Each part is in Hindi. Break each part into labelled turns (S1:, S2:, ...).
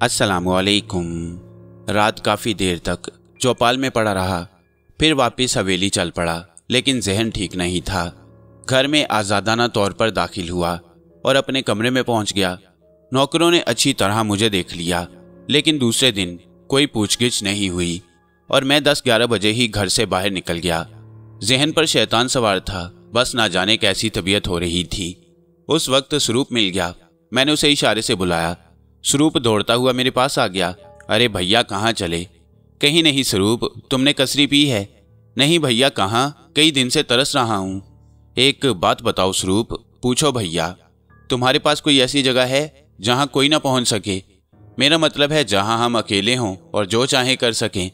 S1: अस्सलामुअलैकुम। रात काफ़ी देर तक चौपाल में पड़ा रहा, फिर वापस हवेली चल पड़ा, लेकिन जहन ठीक नहीं था। घर में आज़ादाना तौर पर दाखिल हुआ और अपने कमरे में पहुंच गया। नौकरों ने अच्छी तरह मुझे देख लिया, लेकिन दूसरे दिन कोई पूछगिछ नहीं हुई और मैं 10-11 बजे ही घर से बाहर निकल गया। जहन पर शैतान सवार था, बस ना जाने कैसी तबीयत हो रही थी। उस वक्त स्वरूप मिल गया। मैंने उसे इशारे से बुलाया। स्वरूप दौड़ता हुआ मेरे पास आ गया। अरे भैया कहाँ चले? कहीं नहीं स्वरूप, तुमने कसरी पी है? नहीं भैया, कहाँ, कई दिन से तरस रहा हूँ। एक बात बताओ स्वरूप, पूछो भैया, तुम्हारे पास कोई ऐसी जगह है जहाँ कोई ना पहुँच सके? मेरा मतलब है जहाँ हम अकेले हों और जो चाहे कर सकें।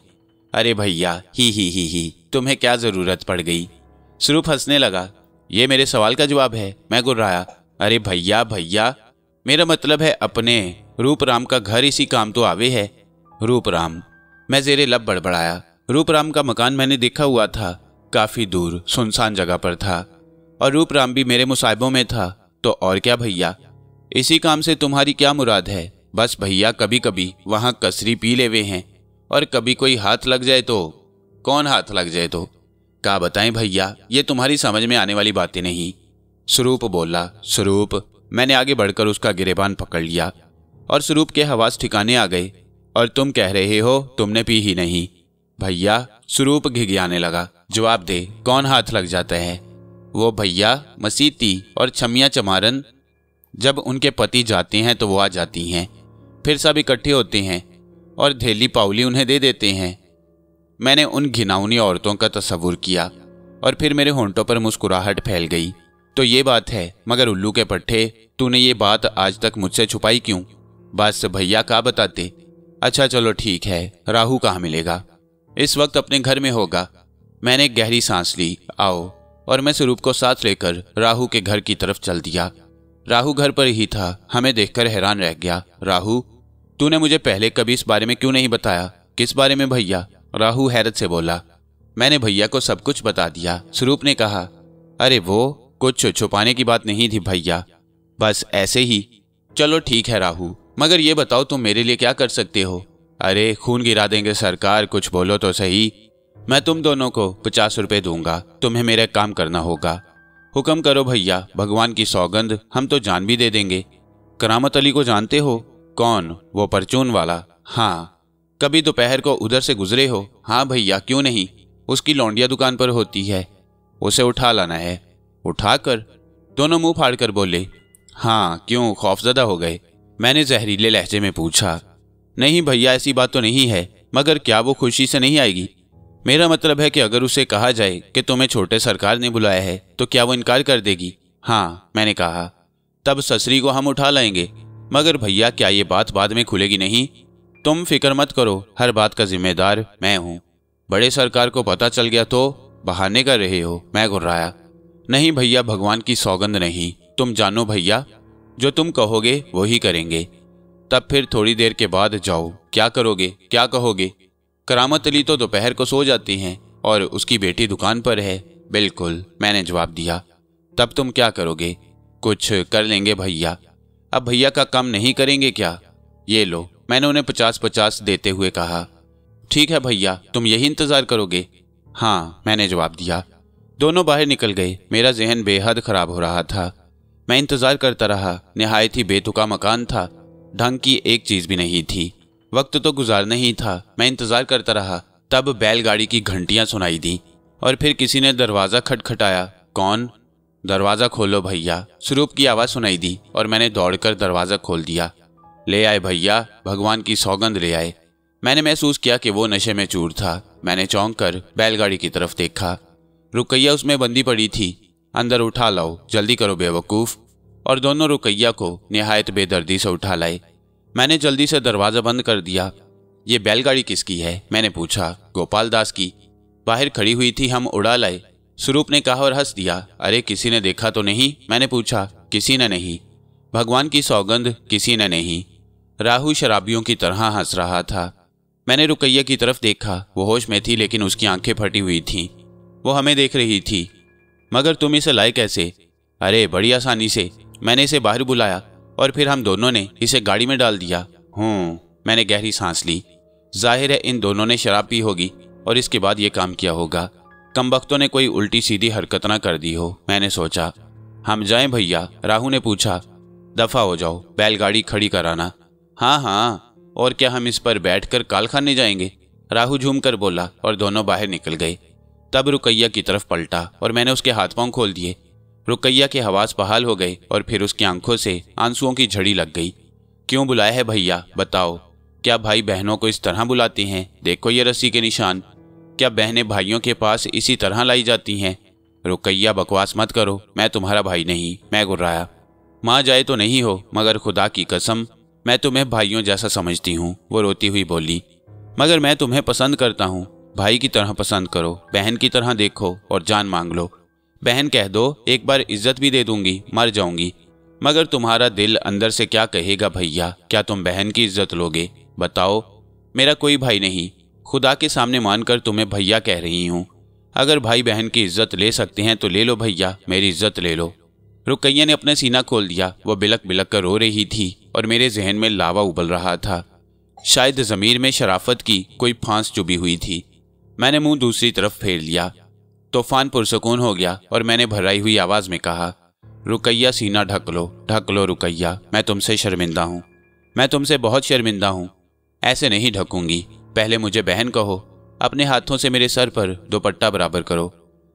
S1: अरे भैया, ही, तुम्हें क्या ज़रूरत पड़ गई? स्वरूप हंसने लगा। ये मेरे सवाल का जवाब है, मैं गुर्राया। अरे भैया, मेरा मतलब है अपने रूपराम का घर इसी काम तो आवे है। रूपराम? मैं ज़ेरे लब बड़बड़ाया। रूपराम का मकान मैंने देखा हुआ था, काफ़ी दूर सुनसान जगह पर था, और रूपराम भी मेरे मुसाहिबों में था। तो और क्या भैया, इसी काम से तुम्हारी क्या मुराद है? बस भैया, कभी कभी वहाँ कसरी पी लेवे हैं, और कभी कोई हाथ लग जाए तो। कौन हाथ लग जाए तो? क्या बताएं भैया, ये तुम्हारी समझ में आने वाली बातें नहीं। स्वरूप बोला। स्वरूप? मैंने आगे बढ़कर उसका गिरेबान पकड़ लिया और स्वरूप के हवास ठिकाने आ गए। और तुम कह रहे हो तुमने पी ही नहीं? भैया, स्वरूप घिघियाने लगा। जवाब दे, कौन हाथ लग जाता है? वो भैया, मसीती और छमिया चमारन, जब उनके पति जाते हैं तो वो आ जाती हैं, फिर सब इकट्ठे होते हैं और धेली पाउली उन्हें दे देते हैं। मैंने उन घिनौनी औरतों का तस्वुर किया और फिर मेरे होंठों पर मुस्कुराहट फैल गई। तो ये बात है, मगर उल्लू के पट्टे, तूने ये बात आज तक मुझसे छुपाई क्यों? बस भैया, क्या बताते? अच्छा चलो ठीक है, राहु कहाँ मिलेगा? इस वक्त अपने घर में होगा। मैंने एक गहरी सांस ली। आओ। और मैं स्वरूप को साथ लेकर राहु के घर की तरफ चल दिया। राहु घर पर ही था, हमें देखकर हैरान रह गया। राहु, तूने मुझे पहले कभी इस बारे में क्यों नहीं बताया? किस बारे में भैया? राहु हैरत से बोला। मैंने भैया को सब कुछ बता दिया। स्वरूप ने कहा। अरे वो कुछ छुपाने की बात नहीं थी भैया, बस ऐसे ही। चलो ठीक है राहु, मगर ये बताओ तुम मेरे लिए क्या कर सकते हो? अरे खून गिरा देंगे सरकार, कुछ बोलो तो सही। मैं तुम दोनों को 50 रुपए दूंगा, तुम्हें मेरा काम करना होगा। हुक्म करो भैया, भगवान की सौगंध, हम तो जान भी दे देंगे। करामत अली को जानते हो? कौन? वो परचून वाला? हाँ। कभी दोपहर को उधर से गुजरे हो? हाँ भैया, क्यों नहीं, उसकी लौंडिया दुकान पर होती है, उसे उठा लाना है। उठाकर? दोनों मुंह फाड़कर बोले। हाँ, क्यों, खौफजदा हो गए? मैंने जहरीले लहजे में पूछा। नहीं भैया, ऐसी बात तो नहीं है, मगर क्या वो खुशी से नहीं आएगी? मेरा मतलब है कि अगर उसे कहा जाए कि तुम्हें छोटे सरकार ने बुलाया है तो क्या वो इनकार कर देगी? हाँ, मैंने कहा। तब ससरी को हम उठा लाएंगे। मगर भैया, क्या ये बात बाद में खुलेगी नहीं? तुम फिक्र मत करो, हर बात का जिम्मेदार मैं हूँ। बड़े सरकार को पता चल गया तो बहाने कर रहे हो? मैं गुर्राया। नहीं भैया, भगवान की सौगंध नहीं, तुम जानो भैया, जो तुम कहोगे वो ही करेंगे। तब फिर थोड़ी देर के बाद जाओ। क्या करोगे, क्या कहोगे? करामत अली तो दोपहर को सो जाती हैं और उसकी बेटी दुकान पर है। बिल्कुल, मैंने जवाब दिया। तब तुम क्या करोगे? कुछ कर लेंगे भैया। अब भैया का काम नहीं करेंगे क्या? ये लो, मैंने उन्हें 50-50 देते हुए कहा। ठीक है भैया, तुम यही इंतजार करोगे? हाँ, मैंने जवाब दिया। दोनों बाहर निकल गए। मेरा जहन बेहद खराब हो रहा था। मैं इंतजार करता रहा। निहायत ही बेतुका मकान था, ढंग की एक चीज भी नहीं थी। वक्त तो गुजारना ही था। मैं इंतजार करता रहा। तब बैलगाड़ी की घंटियां सुनाई दी और फिर किसी ने दरवाजा खटखटाया। कौन? दरवाजा खोलो भैया, स्वरूप की आवाज सुनाई दी और मैंने दौड़कर दरवाजा खोल दिया। ले आए भैया, भगवान की सौगंध ले आए। मैंने महसूस किया कि वो नशे में चूर था। मैंने चौंक कर बैलगाड़ी की तरफ देखा। रुकैया उसमें बंदी पड़ी थी। अंदर उठा लाओ, जल्दी करो बेवकूफ। और दोनों रुकैया को निहायत बेदर्दी से उठा लाए। मैंने जल्दी से दरवाजा बंद कर दिया। ये बैलगाड़ी किसकी है? मैंने पूछा। गोपाल दास की, बाहर खड़ी हुई थी, हम उड़ा लाए। स्वरूप ने कहा और हंस दिया। अरे किसी ने देखा तो नहीं? मैंने पूछा। किसी ने नहीं, भगवान की सौगंध, किसी ने नहीं। राहु शराबियों की तरह हंस रहा था। मैंने रुकैया की तरफ देखा। वो होश में थी, लेकिन उसकी आंखें फटी हुई थीं। वो हमें देख रही थी। मगर तुम इसे लाए कैसे? अरे बड़ी आसानी से। मैंने इसे बाहर बुलाया और फिर हम दोनों ने इसे गाड़ी में डाल दिया। मैंने गहरी सांस ली। जाहिर है इन दोनों ने शराब पी होगी और इसके बाद ये काम किया होगा। कमबख्तों ने कोई उल्टी सीधी हरकत ना कर दी हो, मैंने सोचा। हम जाएं भैया? राहु ने पूछा। दफा हो जाओ, बैलगाड़ी खड़ी कराना। हाँ हाँ, और क्या हम इस पर बैठकर काल खाने जाएंगे? राहु झूम कर बोला और दोनों बाहर निकल गए। तब रुकैया की तरफ पलटा और मैंने उसके हाथ पांव खोल दिए। रुकैया के हवास बहाल हो गए और फिर उसकी आंखों से आंसुओं की झड़ी लग गई। क्यों बुलाया है भैया, बताओ? क्या भाई बहनों को इस तरह बुलाते हैं? देखो ये रस्सी के निशान। क्या बहनें भाइयों के पास इसी तरह लाई जाती हैं? रुकैया बकवास मत करो, मैं तुम्हारा भाई नहीं, मैं गुर्राया। माँ जाए तो नहीं हो, मगर खुदा की कसम मैं तुम्हें भाइयों जैसा समझती हूँ, वो रोती हुई बोली। मगर मैं तुम्हें पसंद करता हूँ, भाई की तरह पसंद करो, बहन की तरह देखो और जान मांग लो। बहन कह दो, एक बार इज्जत भी दे दूंगी, मर जाऊंगी। मगर तुम्हारा दिल अंदर से क्या कहेगा भैया? क्या तुम बहन की इज्जत लोगे? बताओ। मेरा कोई भाई नहीं, खुदा के सामने मानकर तुम्हें भैया कह रही हूँ। अगर भाई बहन की इज्जत ले सकते हैं तो ले लो भैया, मेरी इज्जत ले लो। रुकैया ने अपना सीना खोल दिया। वो बिलक बिलक कर रो रही थी और मेरे जहन में लावा उबल रहा था। शायद ज़मीर में शराफत की कोई फांस चुभी हुई थी। मैंने मुंह दूसरी तरफ फेर लिया। तूफान पुरसकून हो गया और मैंने भराई हुई आवाज में कहा, रुकैया सीना ढक लो रुकैया, मैं तुमसे शर्मिंदा हूँ, मैं तुमसे बहुत शर्मिंदा हूँ। ऐसे नहीं ढकूंगी, पहले मुझे बहन कहो। अपने हाथों से मेरे सर पर दुपट्टा बराबर करो।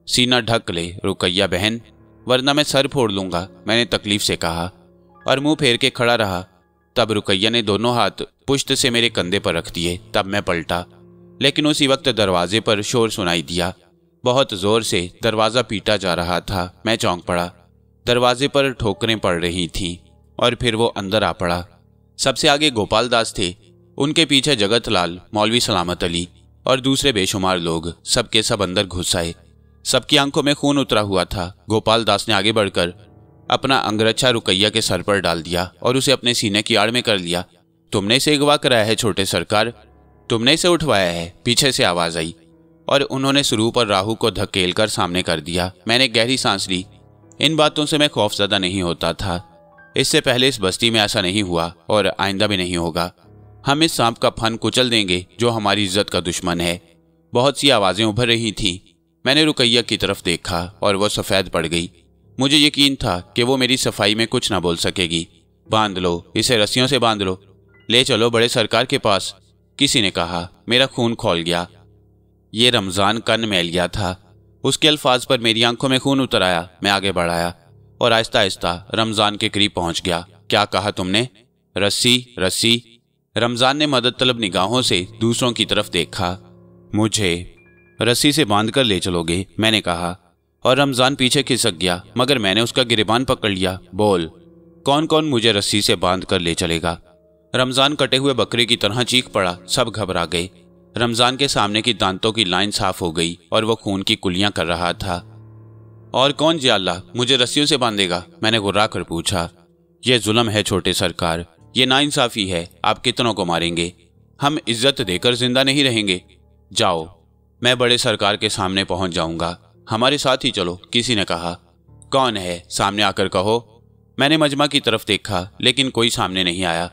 S1: सीना ढक ले रुकैया बहन, वरना मैं सर फोड़ लूंगा, मैंने तकलीफ से कहा और मुंह फेर के खड़ा रहा। तब रुकैया ने दोनों हाथ पुश्त से मेरे कंधे पर रख दिए। तब मैं पलटा, लेकिन उसी वक्त दरवाजे पर शोर सुनाई दिया। बहुत जोर से दरवाज़ा पीटा जा रहा था। मैं चौंक पड़ा। दरवाजे पर ठोकरें पड़ रही थीं और फिर वो अंदर आ पड़ा। सबसे आगे गोपाल दास थे, उनके पीछे जगत लाल, मौलवी सलामत अली और दूसरे बेशुमार लोग, सबके सब अंदर घुस आए। सबकी आंखों में खून उतरा हुआ था। गोपाल दास ने आगे बढ़कर अपना अंगरच्छा रुकैया के सर पर डाल दिया और उसे अपने सीने की आड़ में कर लिया। तुमने इसे अगवा कराया है छोटे सरकार, तुमने इसे उठवाया है, पीछे से आवाज आई और उन्होंने सुरू पर राहु को धकेल कर सामने कर दिया। मैंने गहरी सांस ली। इन बातों से मैं खौफजदा नहीं होता था। इससे पहले इस बस्ती में ऐसा नहीं हुआ और आइंदा भी नहीं होगा। हम इस सांप का फन कुचल देंगे जो हमारी इज्जत का दुश्मन है। बहुत सी आवाजें उभर रही थीं। मैंने रुकैया की तरफ देखा और वह सफ़ेद पड़ गई। मुझे यकीन था कि वो मेरी सफाई में कुछ ना बोल सकेगी। बांध लो, इसे रस्सियों से बांध लो, ले चलो बड़े सरकार के पास, किसी ने कहा। मेरा खून खौल गया। ये रमज़ान कन मैल गया था। उसके अल्फाज पर मेरी आंखों में खून उतर आया। मैं आगे बढ़ाया और आहिस्ता आहिस्ता रमज़ान के करीब पहुंच गया। क्या कहा तुमने? रस्सी रस्सी। रमज़ान ने मदद तलब निगाहों से दूसरों की तरफ देखा। मुझे रस्सी से बांध कर ले चलोगे? मैंने कहा और रमज़ान पीछे खिसक गया, मगर मैंने उसका गिरेबान पकड़ लिया। बोल, कौन कौन मुझे रस्सी से बांध कर ले चलेगा? रमज़ान कटे हुए बकरे की तरह चीख पड़ा। सब घबरा गए। रमज़ान के सामने की दांतों की लाइन साफ हो गई और वह खून की कुलियां कर रहा था। और कौन जी अल्लाह मुझे रस्सियों से बांधेगा? मैंने गुर्रा कर पूछा। यह जुल्म है छोटे सरकार, ये नाइंसाफी है। आप कितनों को मारेंगे? हम इज्जत देकर जिंदा नहीं रहेंगे। जाओ, मैं बड़े सरकार के सामने पहुंच जाऊंगा। हमारे साथ ही चलो, किसी ने कहा। कौन है? सामने आकर कहो। मैंने मजमा की तरफ देखा, लेकिन कोई सामने नहीं आया।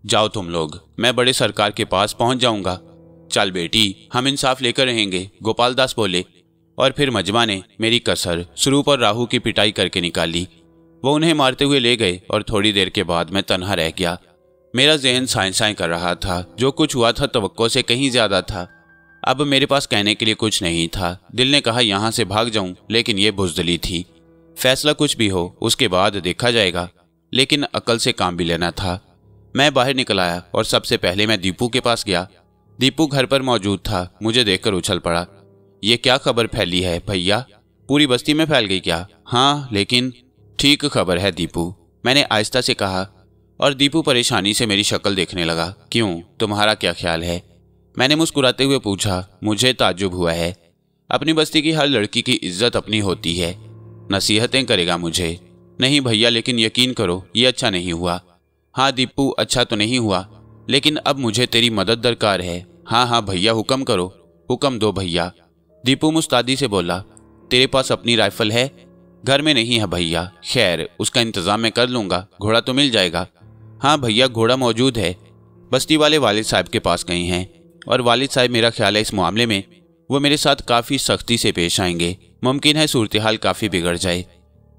S1: जाओ तुम लोग, मैं बड़े सरकार के पास पहुंच जाऊंगा। चल बेटी, हम इंसाफ लेकर रहेंगे, गोपाल दास बोले। और फिर मजमा ने मेरी कसर सुरू पर राहु की पिटाई करके निकाली। वो उन्हें मारते हुए ले गए और थोड़ी देर के बाद मैं तन्हा रह गया। मेरा जहन साएं साएं कर रहा था। जो कुछ हुआ था तवक्को से कहीं ज्यादा था। अब मेरे पास कहने के लिए कुछ नहीं था। दिल ने कहा यहां से भाग जाऊं, लेकिन यह बुज़दिली थी। फैसला कुछ भी हो, उसके बाद देखा जाएगा, लेकिन अकल से काम भी लेना था। मैं बाहर निकल आया और सबसे पहले मैं दीपू के पास गया। दीपू घर पर मौजूद था। मुझे देखकर उछल पड़ा। ये क्या खबर फैली है भैया? पूरी बस्ती में फैल गई क्या? हाँ, लेकिन ठीक खबर है दीपू, मैंने आहिस्ता से कहा। और दीपू परेशानी से मेरी शक्ल देखने लगा। क्यों, तुम्हारा क्या ख्याल है? मैंने मुस्कुराते हुए पूछा। मुझे ताज्जुब हुआ है। अपनी बस्ती की हर लड़की की इज्जत अपनी होती है। नसीहतें करेगा मुझे? नहीं भैया, लेकिन यकीन करो ये अच्छा नहीं हुआ। हाँ दीपू, अच्छा तो नहीं हुआ, लेकिन अब मुझे तेरी मदद दरकार है। हाँ हाँ भैया, हुक्म करो। हुक्म दो भैया। दीपू मुस्तादी से बोला। तेरे पास अपनी राइफल है? घर में नहीं है भैया। खैर, उसका इंतजाम मैं कर लूंगा। घोड़ा तो मिल जाएगा? हाँ भैया, घोड़ा मौजूद है। बस्ती वाले वालिद साहब के पास गए हैं और वालिद साहब मेरा ख्याल है इस मामले में वो मेरे साथ काफ़ी सख्ती से पेश आएंगे। मुमकिन है सूरत हाल काफ़ी बिगड़ जाए,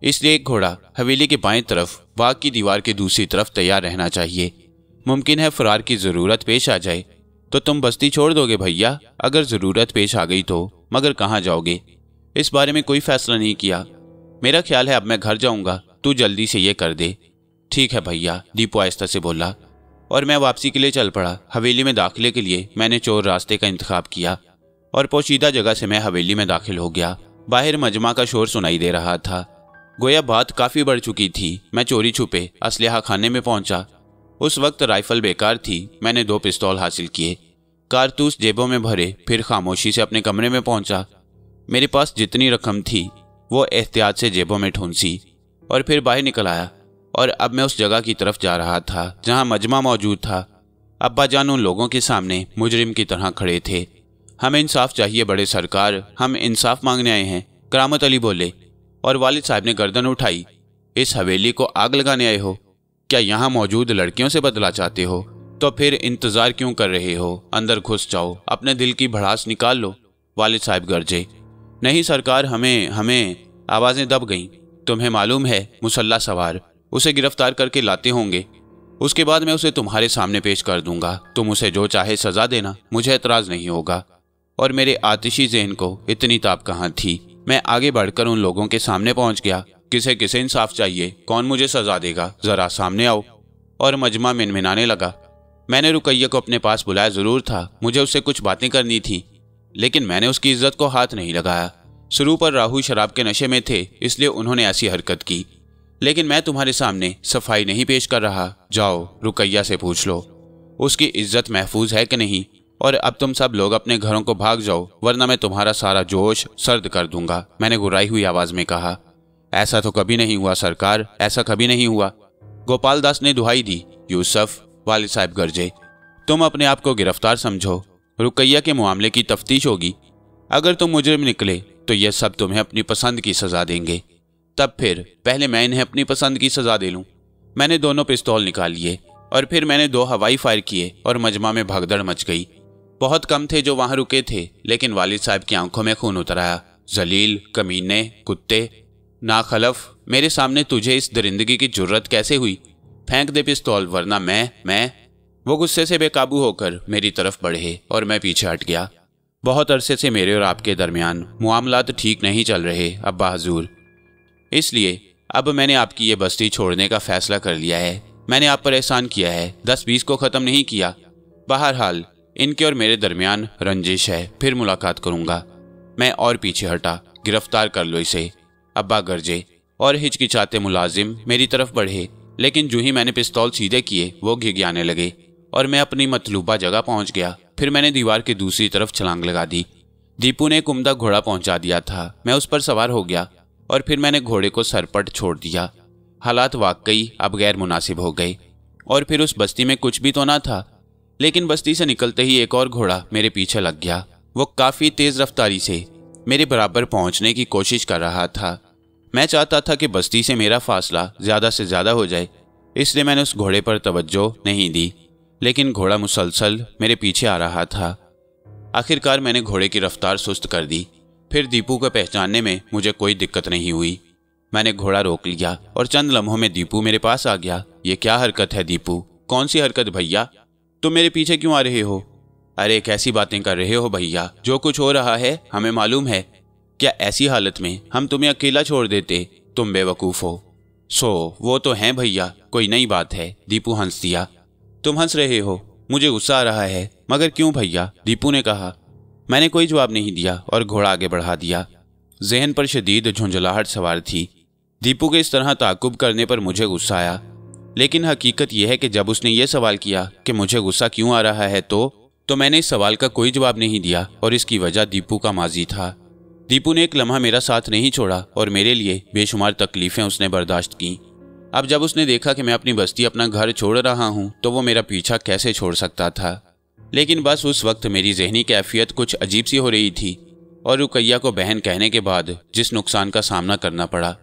S1: इसलिए एक घोड़ा हवेली के बाएं तरफ बाग की दीवार के दूसरी तरफ तैयार रहना चाहिए। मुमकिन है फरार की ज़रूरत पेश आ जाए तो तुम बस्ती छोड़ दोगे भैया? अगर ज़रूरत पेश आ गई तो, मगर कहाँ जाओगे? इस बारे में कोई फैसला नहीं किया। मेरा ख्याल है अब मैं घर जाऊँगा, तू जल्दी से ये कर दे। ठीक है भैया, दीपू आहिस्ता से बोला और मैं वापसी के लिए चल पड़ा। हवेली में दाखिले के लिए मैंने चोर रास्ते का इंतखाब किया और पोशीदा जगह से मैं हवेली में दाखिल हो गया। बाहर मजमा का शोर सुनाई दे रहा था, गोया बात काफ़ी बढ़ चुकी थी। मैं चोरी छुपे असलहा खाने में पहुंचा। उस वक्त राइफल बेकार थी। मैंने 2 पिस्तौल हासिल किए, कारतूस जेबों में भरे, फिर खामोशी से अपने कमरे में पहुंचा। मेरे पास जितनी रकम थी वो एहतियात से जेबों में ठूंसी और फिर बाहर निकल आया। और अब मैं उस जगह की तरफ जा रहा था जहां मजमा मौजूद था। अब्बा जान उन लोगों के सामने मुजरिम की तरह खड़े थे। हमें इंसाफ चाहिए बड़े सरकार, हम इंसाफ मांगने आए हैं, करामत अली बोले। और वालिद साहब ने गर्दन उठाई। इस हवेली को आग लगाने आए हो? क्या यहाँ मौजूद लड़कियों से बदला चाहते हो? तो फिर इंतजार क्यों कर रहे हो? अंदर घुस जाओ, अपने दिल की भड़ास निकाल लो। वालिद साहब गरजे। नहीं सरकार, हमें आवाज़ें दब गईं। तुम्हें मालूम है मुसल्ला सवार उसे गिरफ्तार करके लाते होंगे, उसके बाद मैं उसे तुम्हारे सामने पेश कर दूंगा। तुम उसे जो चाहे सजा देना, मुझे एतराज़ नहीं होगा। और मेरे आतिशी ज़हन को इतनी ताब कहाँ थी। मैं आगे बढ़कर उन लोगों के सामने पहुंच गया। किसे किसे इंसाफ चाहिए? कौन मुझे सजा देगा? ज़रा सामने आओ। और मजमा मिनमिनाने लगा। मैंने रुकैया को अपने पास बुलाया ज़रूर था, मुझे उससे कुछ बातें करनी थी, लेकिन मैंने उसकी इज्जत को हाथ नहीं लगाया। शुरू पर राहु शराब के नशे में थे, इसलिए उन्होंने ऐसी हरकत की। लेकिन मैं तुम्हारे सामने सफाई नहीं पेश कर रहा। जाओ रुकैया से पूछ लो उसकी इज्जत महफूज है कि नहीं, और अब तुम सब लोग अपने घरों को भाग जाओ, वरना मैं तुम्हारा सारा जोश सर्द कर दूंगा। मैंने गुर्राई हुई आवाज में कहा। ऐसा तो कभी नहीं हुआ सरकार, ऐसा कभी नहीं हुआ। गोपाल दास ने दुहाई दी। यूसुफ, वालिद साहब गरजे, तुम अपने आप को गिरफ्तार समझो। रुकैया के मामले की तफ्तीश होगी। अगर तुम मुजरिम निकले तो यह सब तुम्हें अपनी पसंद की सजा देंगे। तब फिर पहले मैं इन्हें अपनी पसंद की सजा दे लूं। मैंने दोनों पिस्तौल निकाल लिए और फिर मैंने 2 हवाई फायर किए और मजमा में भगदड़ मच गई। बहुत कम थे जो वहां रुके थे, लेकिन वालिद साहब की आंखों में खून उतर आया। जलील, कमीने, कुत्ते, नाखलफ, मेरे सामने तुझे इस दरिंदगी की जुर्रत कैसे हुई? फेंक दे पिस्तौल, वरना मैं। वो गुस्से से बेकाबू होकर मेरी तरफ बढ़े और मैं पीछे हट गया। बहुत अरसे से मेरे और आपके दरमियान मामलात ठीक नहीं चल रहे अब्बा हजूर, इसलिए अब मैंने आपकी ये बस्ती छोड़ने का फैसला कर लिया है। मैंने आप पर एहसान किया है, 10-20 को ख़त्म नहीं किया। बहरहाल इनके और मेरे दरमियान रंजिश है, फिर मुलाकात करूंगा। मैं और पीछे हटा। गिरफ्तार कर लो इसे, अब्बा गरजे। और हिचकिचाते मुलाजिम मेरी तरफ बढ़े, लेकिन जो ही मैंने पिस्तौल सीधे किए वो घिघियाने लगे और मैं अपनी मतलूबा जगह पहुंच गया। फिर मैंने दीवार की दूसरी तरफ छलांग लगा दी। दीपू ने एक उम्दा घोड़ा पहुंचा दिया था। मैं उस पर सवार हो गया और फिर मैंने घोड़े को सरपट छोड़ दिया। हालात वाकई अब गैर मुनासिब हो गए और फिर उस बस्ती में कुछ भी तो ना था, लेकिन बस्ती से निकलते ही एक और घोड़ा मेरे पीछे लग गया। वो काफ़ी तेज़ रफ्तारी से मेरे बराबर पहुंचने की कोशिश कर रहा था। मैं चाहता था कि बस्ती से मेरा फासला ज़्यादा से ज़्यादा हो जाए, इसलिए मैंने उस घोड़े पर तवज्जो नहीं दी, लेकिन घोड़ा मुसलसल मेरे पीछे आ रहा था। आखिरकार मैंने घोड़े की रफ्तार सुस्त कर दी। फिर दीपू को पहचानने में मुझे कोई दिक्कत नहीं हुई। मैंने घोड़ा रोक लिया और चंद लम्हों में दीपू मेरे पास आ गया। ये क्या हरकत है दीपू? कौन सी हरकत भैया? तुम मेरे पीछे क्यों आ रहे हो? अरे कैसी बातें कर रहे हो भैया, जो कुछ हो रहा है हमें मालूम है। क्या ऐसी हालत में हम तुम्हें अकेला छोड़ देते? तुम बेवकूफ़ हो। वो तो हैं भैया, कोई नई बात है? दीपू हंस दिया। तुम हंस रहे हो, मुझे गुस्सा आ रहा है। मगर क्यों भैया? दीपू ने कहा। मैंने कोई जवाब नहीं दिया और घोड़ा आगे बढ़ा दिया। जहन पर शदीद झुंझलाहट सवार थी। दीपू के इस तरह ताकुब करने पर मुझे गुस्सा आया, लेकिन हकीकत यह है कि जब उसने ये सवाल किया कि मुझे गुस्सा क्यों आ रहा है तो मैंने इस सवाल का कोई जवाब नहीं दिया, और इसकी वजह दीपू का माजी था। दीपू ने एक लम्हा मेरा साथ नहीं छोड़ा और मेरे लिए बेशुमार तकलीफ़ें उसने बर्दाश्त की। अब जब उसने देखा कि मैं अपनी बस्ती, अपना घर छोड़ रहा हूँ, तो वो मेरा पीछा कैसे छोड़ सकता था। लेकिन बस उस वक्त मेरी जहनी कैफियत कुछ अजीब सी हो रही थी, और रुकैया को बहन कहने के बाद जिस नुकसान का सामना करना पड़ा,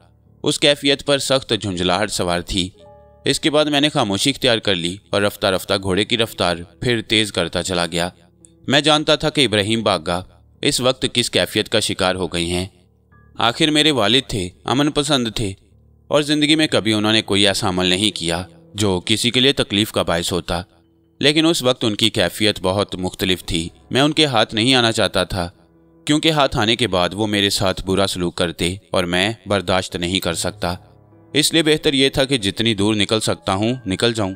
S1: उस कैफियत पर सख्त झुंझलाहट सवार थी। इसके बाद मैंने खामोशी इख्तियार कर ली और रफ्ता रफ्ता घोड़े की रफ्तार फिर तेज करता चला गया। मैं जानता था कि इब्राहिम बागा इस वक्त किस कैफियत का शिकार हो गई हैं। आखिर मेरे वालिद थे, अमन पसंद थे और ज़िंदगी में कभी उन्होंने कोई ऐसा अमल नहीं किया जो किसी के लिए तकलीफ का बायस होता। लेकिन उस वक्त उनकी कैफियत बहुत मुख्तलिफ थी। मैं उनके हाथ नहीं आना चाहता था, क्योंकि हाथ आने के बाद वो मेरे साथ बुरा सलूक करते और मैं बर्दाश्त नहीं कर सकता। इसलिए बेहतर यह था कि जितनी दूर निकल सकता हूँ निकल जाऊँ।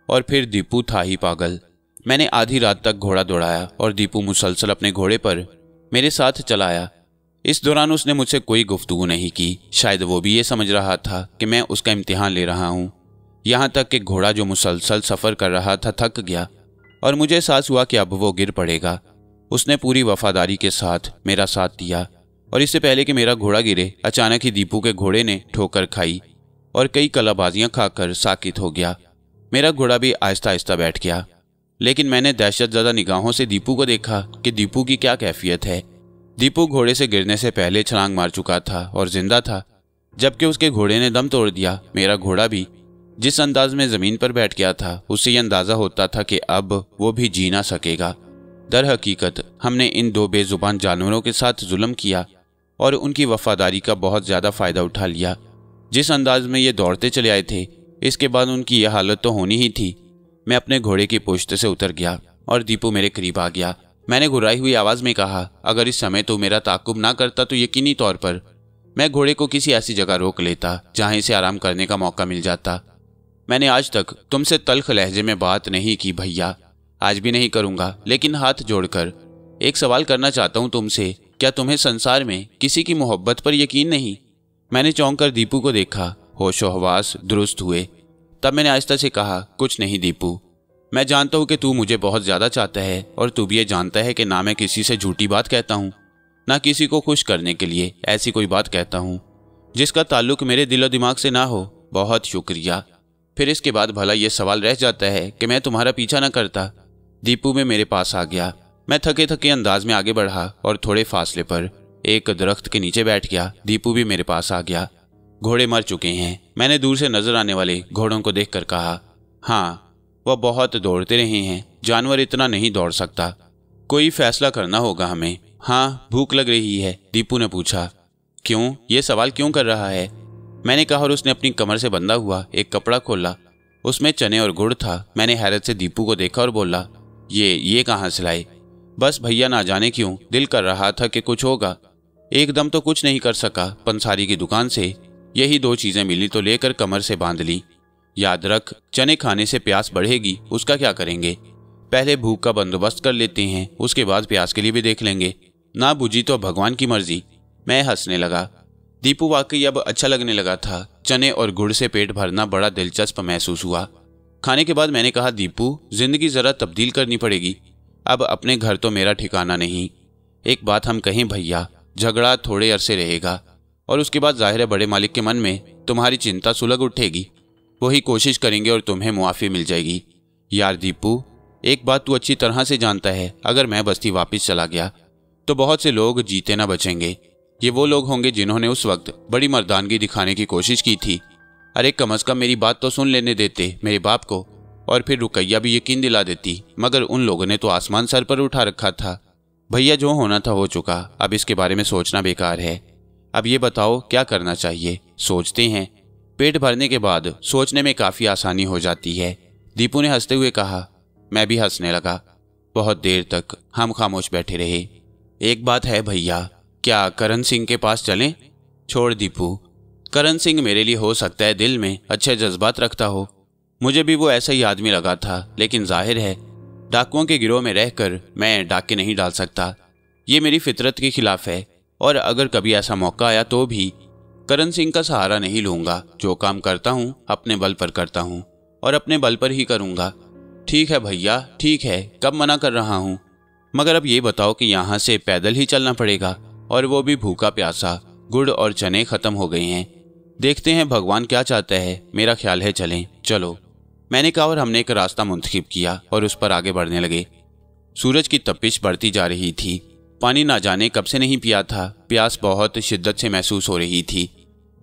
S1: और फिर दीपू था ही पागल। मैंने आधी रात तक घोड़ा दौड़ाया और दीपू मुसलसल अपने घोड़े पर मेरे साथ चला आया। इस दौरान उसने मुझसे कोई गुफ्तगू नहीं की। शायद वो भी ये समझ रहा था कि मैं उसका इम्तिहान ले रहा हूँ। यहाँ तक कि घोड़ा जो मुसलसल सफ़र कर रहा था थक गया और मुझे एहसास हुआ कि अब वो गिर पड़ेगा। उसने पूरी वफादारी के साथ मेरा साथ दिया और इससे पहले कि मेरा घोड़ा गिरे अचानक ही दीपू के घोड़े ने ठोकर खाई और कई कलाबाजियाँ खाकर साकित हो गया। मेरा घोड़ा भी आहिस्ता आहिस्ता बैठ गया, लेकिन मैंने दहशतज़दा निगाहों से दीपू को देखा कि दीपू की क्या कैफियत है। दीपू घोड़े से गिरने से पहले छलांग मार चुका था और जिंदा था, जबकि उसके घोड़े ने दम तोड़ दिया। मेरा घोड़ा भी जिस अंदाज में ज़मीन पर बैठ गया था, उससे यह अंदाज़ा होता था कि अब वो भी जी ना सकेगा। दर हकीकत हमने इन दो बेजुबान जानवरों के साथ जुल्म किया और उनकी वफादारी का बहुत ज़्यादा फ़ायदा उठा लिया। जिस अंदाज में ये दौड़ते चले आए थे, इसके बाद उनकी यह हालत तो होनी ही थी। मैं अपने घोड़े की पुश्त से उतर गया और दीपू मेरे करीब आ गया। मैंने घुराई हुई आवाज़ में कहा, अगर इस समय तो मेरा ताक़ुब ना करता तो यकीनी तौर पर मैं घोड़े को किसी ऐसी जगह रोक लेता जहाँ इसे आराम करने का मौका मिल जाता। मैंने आज तक तुमसे तल्ख लहजे में बात नहीं की भैया, आज भी नहीं करूँगा, लेकिन हाथ जोड़कर एक सवाल करना चाहता हूँ तुमसे। क्या तुम्हें संसार में किसी की मोहब्बत पर यकीन नहीं? मैंने चौंक कर दीपू को देखा। होशो हवास दुरुस्त हुए। तब मैंने आहिस्ता से कहा, कुछ नहीं दीपू, मैं जानता हूँ कि तू मुझे बहुत ज़्यादा चाहता है और तू भी ये जानता है कि ना मैं किसी से झूठी बात कहता हूँ, ना किसी को खुश करने के लिए ऐसी कोई बात कहता हूँ जिसका ताल्लुक मेरे दिलो दिमाग से ना हो। बहुत शुक्रिया। फिर इसके बाद भला ये सवाल रह जाता है कि मैं तुम्हारा पीछा ना करता। दीपू में मेरे पास आ गया। मैं थके थके अंदाज में आगे बढ़ा और थोड़े फासले पर एक दरख्त के नीचे बैठ गया। दीपू भी मेरे पास आ गया। घोड़े मर चुके हैं, मैंने दूर से नजर आने वाले घोड़ों को देखकर कहा। हाँ, वह बहुत दौड़ते रहे हैं, जानवर इतना नहीं दौड़ सकता। कोई फैसला करना होगा हमें। हाँ, भूख लग रही है, दीपू ने पूछा। क्यों? ये सवाल क्यों कर रहा है? मैंने कहा और उसने अपनी कमर से बंधा हुआ एक कपड़ा खोला। उसमें चने और गुड़ था। मैंने हैरत से दीपू को देखा और बोला, ये कहाँ से लाए? बस भैया, ना जाने क्यों दिल कर रहा था कि कुछ होगा। एकदम तो कुछ नहीं कर सका। पंसारी की दुकान से यही दो चीज़ें मिली तो लेकर कमर से बांध ली। याद रख, चने खाने से प्यास बढ़ेगी, उसका क्या करेंगे? पहले भूख का बंदोबस्त कर लेते हैं, उसके बाद प्यास के लिए भी देख लेंगे। ना बुझी तो भगवान की मर्जी। मैं हंसने लगा। दीपू वाकई अब अच्छा लगने लगा था। चने और गुड़ से पेट भरना बड़ा दिलचस्प महसूस हुआ। खाने के बाद मैंने कहा, दीपू, जिंदगी ज़रा तब्दील करनी पड़ेगी। अब अपने घर तो मेरा ठिकाना नहीं। एक बात हम कहें भैया, झगड़ा थोड़े अरसे रहेगा और उसके बाद जाहिर है बड़े मालिक के मन में तुम्हारी चिंता सुलग उठेगी। वही कोशिश करेंगे और तुम्हें मुआफ़ी मिल जाएगी। यार दीपू, एक बात तू अच्छी तरह से जानता है, अगर मैं बस्ती वापस चला गया तो बहुत से लोग जीते ना बचेंगे। ये वो लोग होंगे जिन्होंने उस वक्त बड़ी मर्दानगी दिखाने की कोशिश की थी। अरे कम से कम मेरी बात तो सुन लेने देते मेरे बाप को, और फिर रुकैया भी यकीन दिला देती। मगर उन लोगों ने तो आसमान सर पर उठा रखा था। भैया, जो होना था हो चुका, अब इसके बारे में सोचना बेकार है। अब ये बताओ क्या करना चाहिए? सोचते हैं। पेट भरने के बाद सोचने में काफ़ी आसानी हो जाती है, दीपू ने हंसते हुए कहा। मैं भी हंसने लगा। बहुत देर तक हम खामोश बैठे रहे। एक बात है भैया, क्या करण सिंह के पास चलें? छोड़ दीपू, करण सिंह मेरे लिए हो सकता है दिल में अच्छे जज्बात रखता हो, मुझे भी वो ऐसा ही आदमी लगा था, लेकिन जाहिर है डाकुओं के गिरोह में रहकर मैं डाके नहीं डाल सकता। ये मेरी फितरत के खिलाफ है और अगर कभी ऐसा मौका आया तो भी करण सिंह का सहारा नहीं लूँगा। जो काम करता हूँ अपने बल पर करता हूँ और अपने बल पर ही करूँगा। ठीक है भैया, ठीक है, कब मना कर रहा हूँ। मगर अब ये बताओ कि यहाँ से पैदल ही चलना पड़ेगा, और वो भी भूखा प्यासा। गुड़ और चने खत्म हो गए हैं। देखते हैं भगवान क्या चाहता है। मेरा ख्याल है चलें। चलो, मैंने कहा और हमने एक रास्ता मुंतखिब किया और उस पर आगे बढ़ने लगे। सूरज की तपिश बढ़ती जा रही थी। पानी ना जाने कब से नहीं पिया था। प्यास बहुत शिद्दत से महसूस हो रही थी,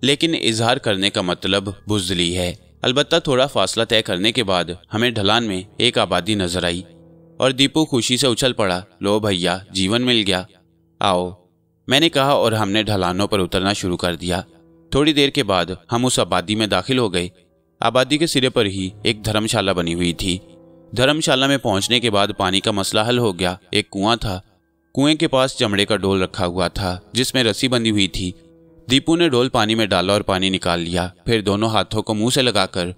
S1: लेकिन इजहार करने का मतलब बुज़दिली है। अलबत्ता थोड़ा फासला तय करने के बाद हमें ढलान में एक आबादी नजर आई और दीपू खुशी से उछल पड़ा। लो भैया, जीवन मिल गया, आओ, मैंने कहा और हमने ढलानों पर उतरना शुरू कर दिया। थोड़ी देर के बाद हम उस आबादी में दाखिल हो गए। आबादी के सिरे पर ही एक धर्मशाला बनी हुई थी। धर्मशाला में पहुंचने के बाद पानी का मसला हल हो गया। एक कुआं था। कुएं के पास चमड़े का डोल रखा हुआ था जिसमें रस्सी बंधी हुई थी। दीपू ने डोल पानी में डाला और पानी निकाल लिया। फिर दोनों हाथों को मुंह से लगाकर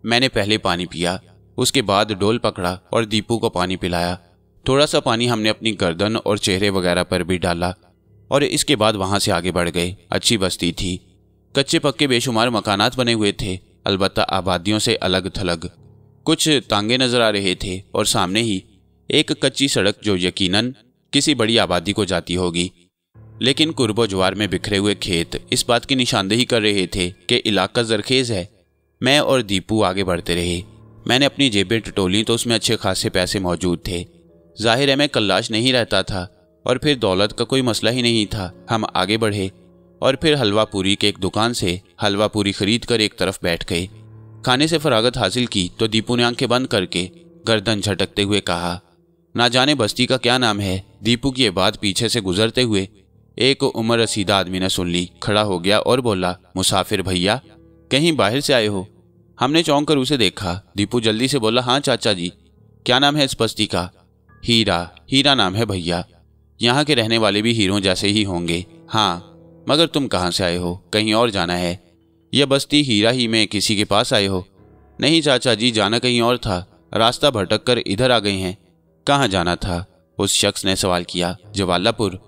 S1: मैंने पहले पानी पिया, उसके बाद डोल पकड़ा और दीपू को पानी पिलाया। थोड़ा सा पानी हमने अपनी गर्दन और चेहरे वगैरह पर भी डाला और इसके बाद वहां से आगे बढ़ गए। अच्छी बस्ती थी। कच्चे पक्के बेशुमार मकानात बने हुए थे, अलबत्ता आबादियों से अलग थलग। कुछ तांगे नजर आ रहे थे और सामने ही एक कच्ची सड़क जो यकीनन किसी बड़ी आबादी को जाती होगी। लेकिन कुर्बो ज्वार में बिखरे हुए खेत इस बात की निशानदेही कर रहे थे कि इलाका जरखेज है। मैं और दीपू आगे बढ़ते रहे। मैंने अपनी जेबें टटोली तो उसमें अच्छे खासे पैसे मौजूद थे। जाहिर है मैं कल्लाश नहीं रहता था और फिर दौलत का कोई मसला ही नहीं था। हम आगे बढ़े और फिर हलवा पूरी के एक दुकान से हलवा पूरी खरीद कर एक तरफ बैठ गए। खाने से फरागत हासिल की तो दीपू ने आंखें बंद करके गर्दन झटकते हुए कहा, ना जाने बस्ती का क्या नाम है। दीपू की ये बात पीछे से गुजरते हुए एक उम्र रसीदा आदमी ने सुन ली। खड़ा हो गया और बोला, मुसाफिर भैया, कहीं बाहर से आए हो? हमने चौंक कर उसे देखा। दीपू जल्दी से बोला, हाँ चाचा जी। क्या नाम है इस बस्ती का? हीरा। हीरा नाम है भैया। यहाँ के रहने वाले भी हीरों जैसे ही होंगे। हाँ, मगर तुम कहाँ से आए हो? कहीं और जाना है? यह बस्ती हीरा ही में किसी के पास आए हो? नहीं चाचा जी, जाना कहीं और था। रास्ता भटक कर इधर आ गए हैं। कहाँ जाना था? उस शख्स ने सवाल किया। जवालापुर।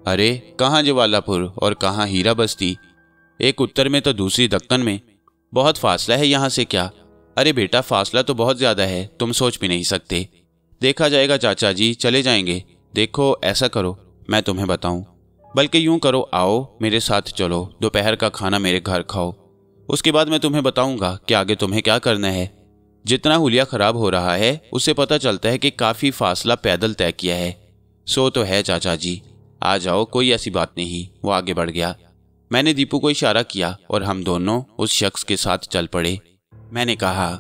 S1: अरे कहाँ जवालापुर और कहाँ हीरा बस्ती? एक उत्तर में तो दूसरी दक्कन में। बहुत फासला है यहाँ से क्या? अरे बेटा, फासला तो बहुत ज्यादा है, तुम सोच भी नहीं सकते। देखा जाएगा चाचा जी, चले जाएंगे। देखो ऐसा करो, मैं तुम्हें बताऊं, बल्कि यूं करो, आओ मेरे साथ चलो, दोपहर का खाना मेरे घर खाओ। उसके बाद मैं तुम्हें बताऊंगा कि आगे तुम्हें क्या करना है। जितना हुलिया खराब हो रहा है उससे पता चलता है कि काफी फासला पैदल तय किया है। सो तो है चाचा जी, आ जाओ, कोई ऐसी बात नहीं। वो आगे बढ़ गया। मैंने दीपू को इशारा किया और हम दोनों उस शख्स के साथ चल पड़े। मैंने कहा,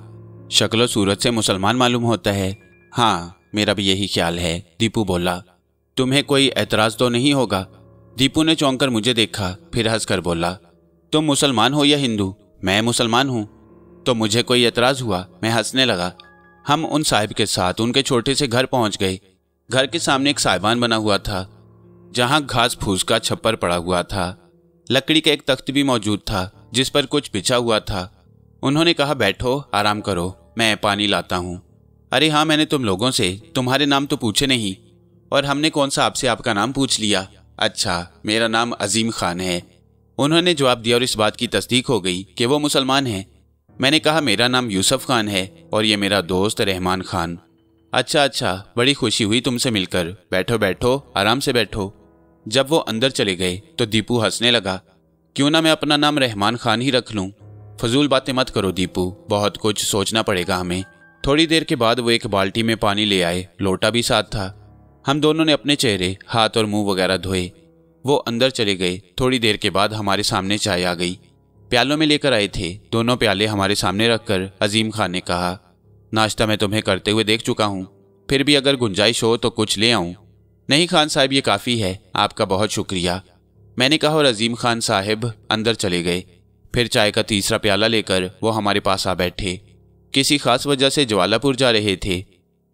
S1: शक्ल सूरत से मुसलमान मालूम होता है। हाँ, मेरा भी यही ख्याल है। दीपू बोला, तुम्हें कोई एतराज तो नहीं होगा? दीपू ने चौंक कर मुझे देखा, फिर हंसकर बोला, तुम मुसलमान हो या हिंदू? मैं मुसलमान हूँ। तो मुझे कोई एतराज हुआ? मैं हंसने लगा। हम उन साहिब के साथ उनके छोटे से घर पहुंच गए। घर के सामने एक साहिबान बना हुआ था जहां घास फूस का छप्पर पड़ा हुआ था। लकड़ी का एक तख्त भी मौजूद था जिस पर कुछ बिछा हुआ था। उन्होंने कहा, बैठो, आराम करो, मैं पानी लाता हूँ। अरे हाँ, मैंने तुम लोगों से तुम्हारे नाम तो पूछे नहीं, और हमने कौन सा आपसे आपका नाम पूछ लिया। अच्छा, मेरा नाम अजीम खान है। उन्होंने जवाब दिया और इस बात की तस्दीक हो गई कि वो मुसलमान हैं। मैंने कहा, मेरा नाम यूसुफ खान है और ये मेरा दोस्त रहमान खान। अच्छा अच्छा, बड़ी खुशी हुई तुमसे मिलकर। बैठो बैठो, आराम से बैठो। जब वो अंदर चले गए तो दीपू हंसने लगा। क्यों ना मैं अपना नाम रहमान खान ही रख लूं? फजूल बातें मत करो दीपू, बहुत कुछ सोचना पड़ेगा हमें। थोड़ी देर के बाद वो एक बाल्टी में पानी ले आए, लोटा भी साथ था। हम दोनों ने अपने चेहरे, हाथ और मुंह वगैरह धोए। वो अंदर चले गए। थोड़ी देर के बाद हमारे सामने चाय आ गई। प्यालों में लेकर आए थे। दोनों प्याले हमारे सामने रखकर अजीम खान ने कहा, नाश्ता मैं तुम्हें करते हुए देख चुका हूँ, फिर भी अगर गुंजाइश हो तो कुछ ले आऊं। नहीं खान साहब, ये काफ़ी है, आपका बहुत शुक्रिया, मैंने कहा और अजीम खान साहब अंदर चले गए। फिर चाय का तीसरा प्याला लेकर वो हमारे पास आ बैठे। किसी खास वजह से जवालापुर जा रहे थे?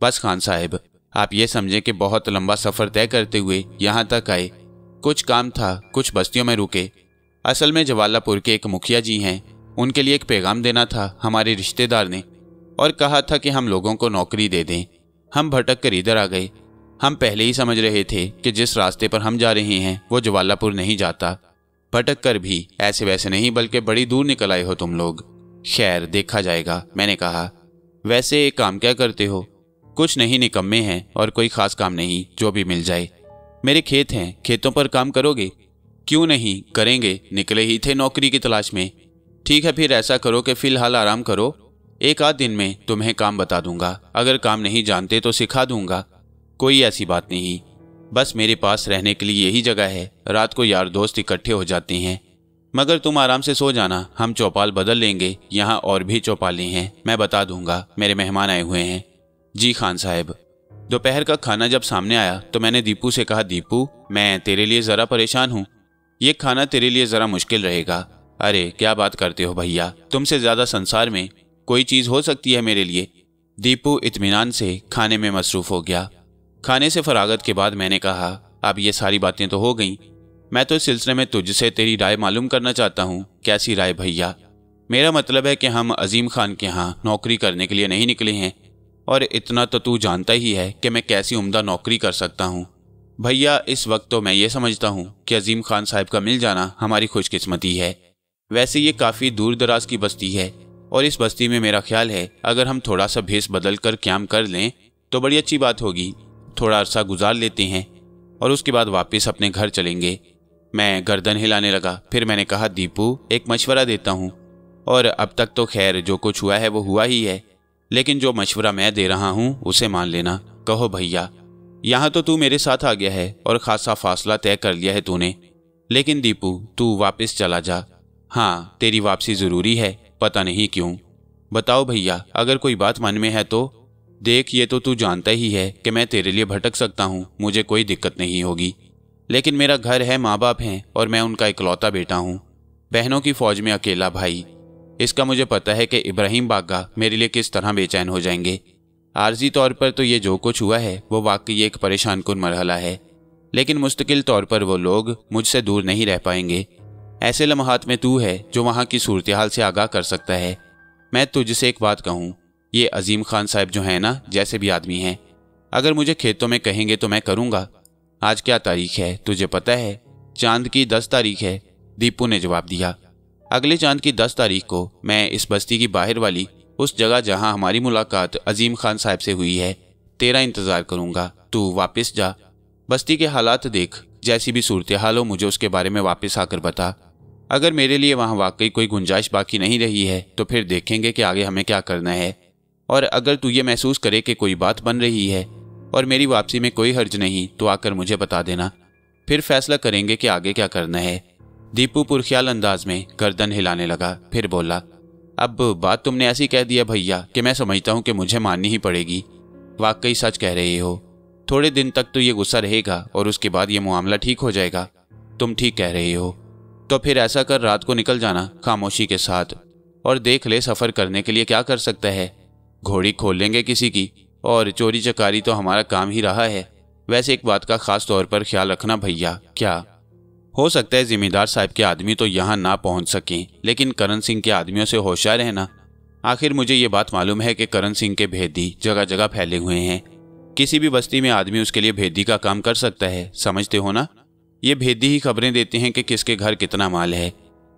S1: बस खान साहब, आप ये समझें कि बहुत लंबा सफ़र तय करते हुए यहाँ तक आए। कुछ काम था, कुछ बस्तियों में रुके। असल में जवालापुर के एक मुखिया जी हैं, उनके लिए एक पैगाम देना था हमारे रिश्तेदार ने, और कहा था कि हम लोगों को नौकरी दे दें। हम भटक कर इधर आ गए। हम पहले ही समझ रहे थे कि जिस रास्ते पर हम जा रहे हैं वो जवालापुर नहीं जाता। भटक कर भी ऐसे वैसे नहीं, बल्कि बड़ी दूर निकल आए हो तुम लोग। खैर, देखा जाएगा, मैंने कहा। वैसे एक काम क्या करते हो? कुछ नहीं, निकम्मे हैं और कोई खास काम नहीं, जो भी मिल जाए। मेरे खेत हैं, खेतों पर काम करोगे? क्यों नहीं, करेंगे, निकले ही थे नौकरी की तलाश में। ठीक है, फिर ऐसा करो कि फिलहाल आराम करो, एक आध दिन में तुम्हें काम बता दूंगा। अगर काम नहीं जानते तो सिखा दूंगा, कोई ऐसी बात नहीं। बस मेरे पास रहने के लिए यही जगह है। रात को यार दोस्त इकट्ठे हो जाते हैं। मगर तुम आराम से सो जाना, हम चौपाल बदल लेंगे, यहाँ और भी चौपालें हैं, मैं बता दूंगा, मेरे मेहमान आए हुए हैं। जी खान साहब। दोपहर का खाना जब सामने आया तो मैंने दीपू से कहा, दीपू मैं तेरे लिए ज़रा परेशान हूँ, ये खाना तेरे लिए ज़रा मुश्किल रहेगा। अरे क्या बात करते हो भैया, तुमसे ज़्यादा संसार में कोई चीज़ हो सकती है मेरे लिए। दीपू इत्मीनान से खाने में मसरूफ़ हो गया। खाने से फरागत के बाद मैंने कहा, अब ये सारी बातें तो हो गईं, मैं तो इस सिलसिले में तुझसे तेरी राय मालूम करना चाहता हूँ। कैसी राय भैया? मेरा मतलब है कि हम अजीम खान के यहाँ नौकरी करने के लिए नहीं निकले हैं, और इतना तो तू जानता ही है कि मैं कैसी उम्दा नौकरी कर सकता हूँ। भैया इस वक्त तो मैं ये समझता हूँ कि अजीम खान साहब का मिल जाना हमारी खुशकिस्मती है। वैसे ये काफ़ी दूर दराज की बस्ती है, और इस बस्ती में मेरा ख्याल है अगर हम थोड़ा सा भेस बदल कर क्याम कर लें तो बड़ी अच्छी बात होगी। थोड़ा अरसा गुजार लेते हैं और उसके बाद वापस अपने घर चलेंगे। मैं गर्दन हिलाने लगा। फिर मैंने कहा, दीपू एक मशवरा देता हूँ, और अब तक तो खैर जो कुछ हुआ है वो हुआ ही है, लेकिन जो मशवरा मैं दे रहा हूँ उसे मान लेना। कहो भैया। यहाँ तो तू मेरे साथ आ गया है और खासा फासला तय कर लिया है तूने, लेकिन दीपू तू वापस चला जा। हाँ तेरी वापसी ज़रूरी है, पता नहीं क्यों। बताओ भैया, अगर कोई बात मन में है तो। देख ये तो तू जानता ही है कि मैं तेरे लिए भटक सकता हूँ, मुझे कोई दिक्कत नहीं होगी, लेकिन मेरा घर है, माँ बाप हैं, और मैं उनका इकलौता बेटा हूँ, बहनों की फौज में अकेला भाई। इसका मुझे पता है कि इब्राहिम बागा मेरे लिए किस तरह बेचैन हो जाएंगे। आर्जी तौर पर तो ये जो कुछ हुआ है वो वाकई एक परेशान कुन मरहला है, लेकिन मुस्तकिल तौर पर वो लोग मुझसे दूर नहीं रह पाएंगे। ऐसे लम्हात में तू है जो वहाँ की सूरत हाल से आगाह कर सकता है। मैं तुझसे एक बात कहूँ, ये अजीम खान साहब जो है ना, जैसे भी आदमी हैं, अगर मुझे खेतों में कहेंगे तो मैं करूँगा। आज क्या तारीख है तुझे पता है? चांद की 10 तारीख है। दीपू ने जवाब दिया। अगले चांद की 10 तारीख को मैं इस बस्ती की बाहर वाली उस जगह जहाँ हमारी मुलाकात अजीम खान साहब से हुई है तेरा इंतज़ार करूँगा। तू वापस जा, बस्ती के हालात देख, जैसी भी सूरत हाल हो मुझे उसके बारे में वापस आकर बता। अगर मेरे लिए वहाँ वाकई कोई गुंजाइश बाकी नहीं रही है तो फिर देखेंगे कि आगे हमें क्या करना है, और अगर तू ये महसूस करे कि कोई बात बन रही है और मेरी वापसी में कोई हर्ज नहीं तो आकर मुझे बता देना, फिर फैसला करेंगे कि आगे क्या करना है। दीपू पुरख्याल अंदाज में गर्दन हिलाने लगा, फिर बोला, अब बात तुमने ऐसी कह दिया भैया कि मैं समझता हूँ कि मुझे माननी ही पड़ेगी। वाकई सच कह रहे हो, थोड़े दिन तक तो ये गुस्सा रहेगा और उसके बाद ये मामला ठीक हो जाएगा। तुम ठीक कह रहे हो। तो फिर ऐसा कर रात को निकल जाना खामोशी के साथ, और देख ले सफ़र करने के लिए क्या कर सकता है। घोड़ी खोल लेंगे किसी की, और चोरी चकारी तो हमारा काम ही रहा है। वैसे एक बात का ख़ास तौर पर ख्याल रखना भैया। क्या? हो सकता है ज़िम्मेदार साहब के आदमी तो यहाँ ना पहुँच सकें, लेकिन करण सिंह के आदमियों से होशियार रहना। आखिर मुझे ये बात मालूम है कि करण सिंह के भेदी जगह जगह फैले हुए हैं। किसी भी बस्ती में आदमी उसके लिए भेदी का काम कर सकता है, समझते हो ना? ये भेदी ही खबरें देते हैं कि किसके घर कितना माल है।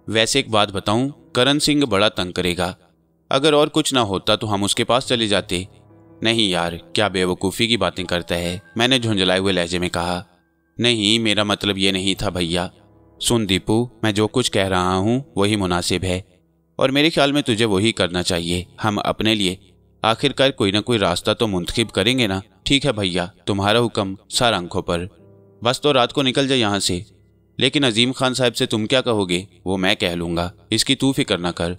S1: वैसे एक बात बताऊं, करण सिंह बड़ा तंग करेगा। अगर और कुछ ना होता तो हम उसके पास चले जाते। नहीं यार, क्या बेवकूफ़ी की बातें करता है, मैंने झुंझलाए हुए लहजे में कहा। नहीं, मेरा मतलब ये नहीं था भैया। सुन दीपू, मैं जो कुछ कह रहा हूँ वही मुनासिब है, और मेरे ख्याल में तुझे वही करना चाहिए। हम अपने लिए आखिरकार कोई ना कोई रास्ता तो मुंतखिब करेंगे ना। ठीक है भैया, तुम्हारा हुक्म, सार आंखों पर। बस तो रात को निकल जाए यहाँ से। लेकिन अजीम खान साहब से तुम क्या कहोगे वो मैं कह लूँगा, इसकी तू फिक्र ना कर,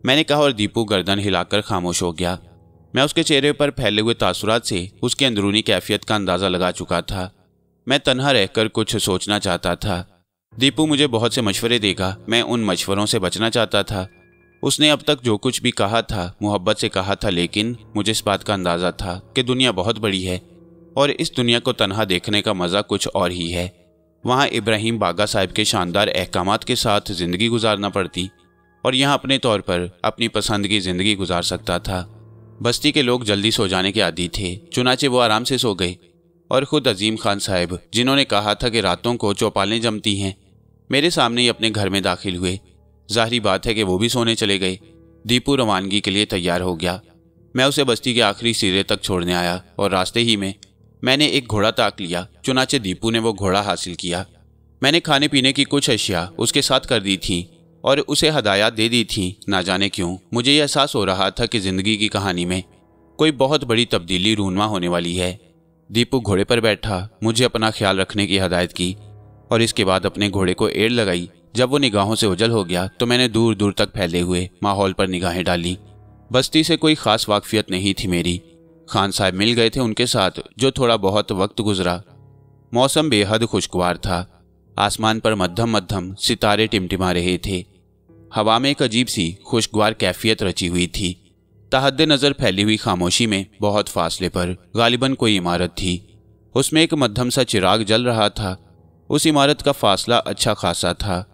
S1: मैंने कहा, और दीपू गर्दन हिलाकर खामोश हो गया। मैं उसके चेहरे पर फैले हुए तासुरात से उसकी अंदरूनी कैफियत का अंदाज़ा लगा चुका था। मैं तन्हा रहकर कुछ सोचना चाहता था। दीपू मुझे बहुत से मशवरे देगा, मैं उन मशवरों से बचना चाहता था। उसने अब तक जो कुछ भी कहा था मोहब्बत से कहा था, लेकिन मुझे इस बात का अंदाज़ा था कि दुनिया बहुत बड़ी है और इस दुनिया को तन्हा देखने का मज़ा कुछ और ही है। वहाँ इब्राहिम बागा साहब के शानदार अहकामात के साथ ज़िंदगी गुजारना पड़ती, और यहाँ अपने तौर पर अपनी पसंद की ज़िंदगी गुजार सकता था। बस्ती के लोग जल्दी सो जाने के आदी थे, चुनाचे वो आराम से सो गए, और ख़ुद अजीम खान साहब, जिन्होंने कहा था कि रातों को चौपालें जमती हैं, मेरे सामने ही अपने घर में दाखिल हुए। जाहिर बात है कि वो भी सोने चले गए। दीपू रवानगी के लिए तैयार हो गया। मैं उसे बस्ती के आखिरी सिरे तक छोड़ने आया, और रास्ते ही में मैंने एक घोड़ा ताक लिया, चुनाचे दीपू ने वो घोड़ा हासिल किया। मैंने खाने पीने की कुछ अशिया उसके साथ कर दी थी और उसे हदायत दे दी थी। ना जाने क्यों मुझे यह एहसास हो रहा था कि ज़िंदगी की कहानी में कोई बहुत बड़ी तब्दीली रूनमा होने वाली है। दीपू घोड़े पर बैठा, मुझे अपना ख्याल रखने की हदायत की, और इसके बाद अपने घोड़े को एड़ लगाई जब वो निगाहों से ओझल हो गया तो मैंने दूर दूर तक फैले हुए माहौल पर निगाहें डाली। बस्ती से कोई खास वाकफियत नहीं थी मेरी। खान साहब मिल गए थे उनके साथ जो थोड़ा बहुत वक्त गुजरा। मौसम बेहद खुशगवार था। आसमान पर मध्यम मध्यम सितारे टिमटिमा रहे थे। हवा में एक अजीब सी खुशगवार कैफियत रची हुई थी। तहद्दे नजर फैली हुई खामोशी में बहुत फासले पर गालिबन कोई इमारत थी। उसमें एक मध्यम सा चिराग जल रहा था। उस इमारत का फासला अच्छा खासा था।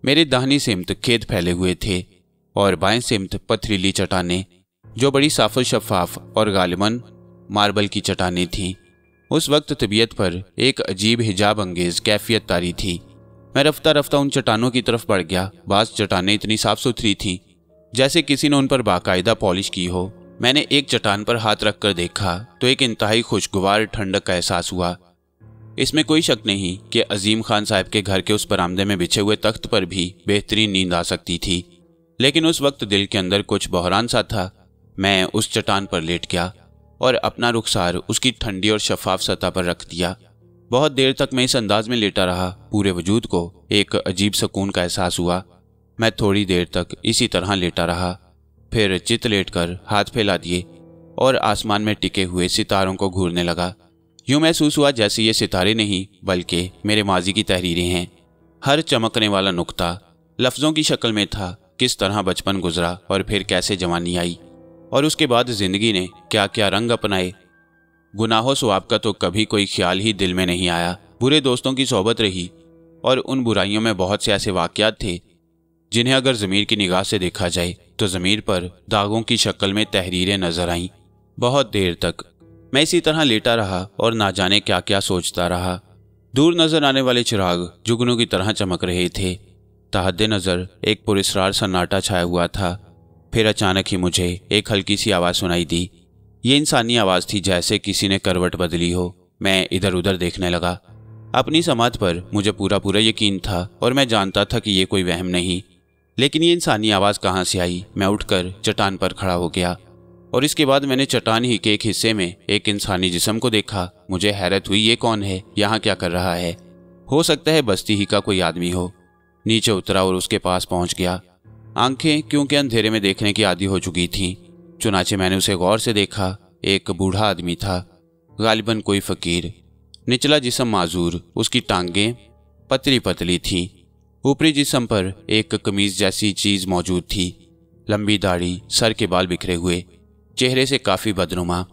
S1: मेरी दाहिनी सिमत खेत फैले हुए थे और बाएं सिमत पथरीली चट्टानें जो बड़ी साफ शफाफ और गालिबन मार्बल की चट्टानें थीं। उस वक्त तबीयत पर एक अजीब हिजाब अंगेज कैफियत तारी थी। मैं रफ्ता रफ्ता उन चट्टानों की तरफ बढ़ गया। बाज़ चट्टानें इतनी साफ सुथरी थीं जैसे किसी ने उन पर बाकायदा पॉलिश की हो। मैंने एक चट्टान पर हाथ रखकर देखा तो एक इंतहाई खुशगवार ठंडक का एहसास हुआ। इसमें कोई शक नहीं कि अजीम खान साहब के घर के उस बरामदे में बिछे हुए तख्त पर भी बेहतरीन नींद आ सकती थी, लेकिन उस वक्त दिल के अंदर कुछ बहरान सा था। मैं उस चट्टान पर लेट गया और अपना रुखसार उसकी ठंडी और शफाफ सतह पर रख दिया। बहुत देर तक मैं इस अंदाज में लेटा रहा। पूरे वजूद को एक अजीब सुकून का एहसास हुआ। मैं थोड़ी देर तक इसी तरह लेटा रहा, फिर चित लेटकर हाथ फैला दिए और आसमान में टिके हुए सितारों को घूरने लगा। यूं महसूस हुआ जैसे ये सितारे नहीं बल्कि मेरे माजी की तहरीरें हैं। हर चमकने वाला नुक्ता लफ्ज़ों की शक्ल में था। किस तरह बचपन गुजरा और फिर कैसे जवानी आई और उसके बाद जिंदगी ने क्या क्या रंग अपनाए। गुनाहों सवाब का तो कभी कोई ख्याल ही दिल में नहीं आया। बुरे दोस्तों की सोबत रही और उन बुराइयों में बहुत से ऐसे वाक़यात थे जिन्हें अगर ज़मीर की निगाह से देखा जाए तो ज़मीर पर दागों की शक्ल में तहरीरें नजर आईं। बहुत देर तक मैं इसी तरह लेटा रहा और ना जाने क्या क्या सोचता रहा। दूर नजर आने वाले चिराग जुगनू की तरह चमक रहे थे। तहद्दे नजर एक पुरस्रार सन्नाटा छाया हुआ था। फिर अचानक ही मुझे एक हल्की सी आवाज़ सुनाई दी। ये इंसानी आवाज़ थी जैसे किसी ने करवट बदली हो। मैं इधर उधर देखने लगा। अपनी समात पर मुझे पूरा पूरा यकीन था और मैं जानता था कि ये कोई वहम नहीं, लेकिन ये इंसानी आवाज़ कहाँ से आई। मैं उठकर चट्टान पर खड़ा हो गया और इसके बाद मैंने चट्टान ही के एक हिस्से में एक इंसानी जिस्म को देखा। मुझे हैरत हुई, ये कौन है, यहाँ क्या कर रहा है? हो सकता है बस्ती ही का कोई आदमी हो। नीचे उतरा और उसके पास पहुंच गया। आंखें क्योंकि अंधेरे में देखने की आदी हो चुकी थीं, चुनाचे मैंने उसे गौर से देखा। एक बूढ़ा आदमी था, गालिबन कोई फकीर। निचला जिस्म माजूर, उसकी टांगें पतली पतली थीं। ऊपरी जिस्म पर एक कमीज जैसी चीज मौजूद थी। लंबी दाढ़ी, सर के बाल बिखरे हुए, चेहरे से काफी बदनुमा।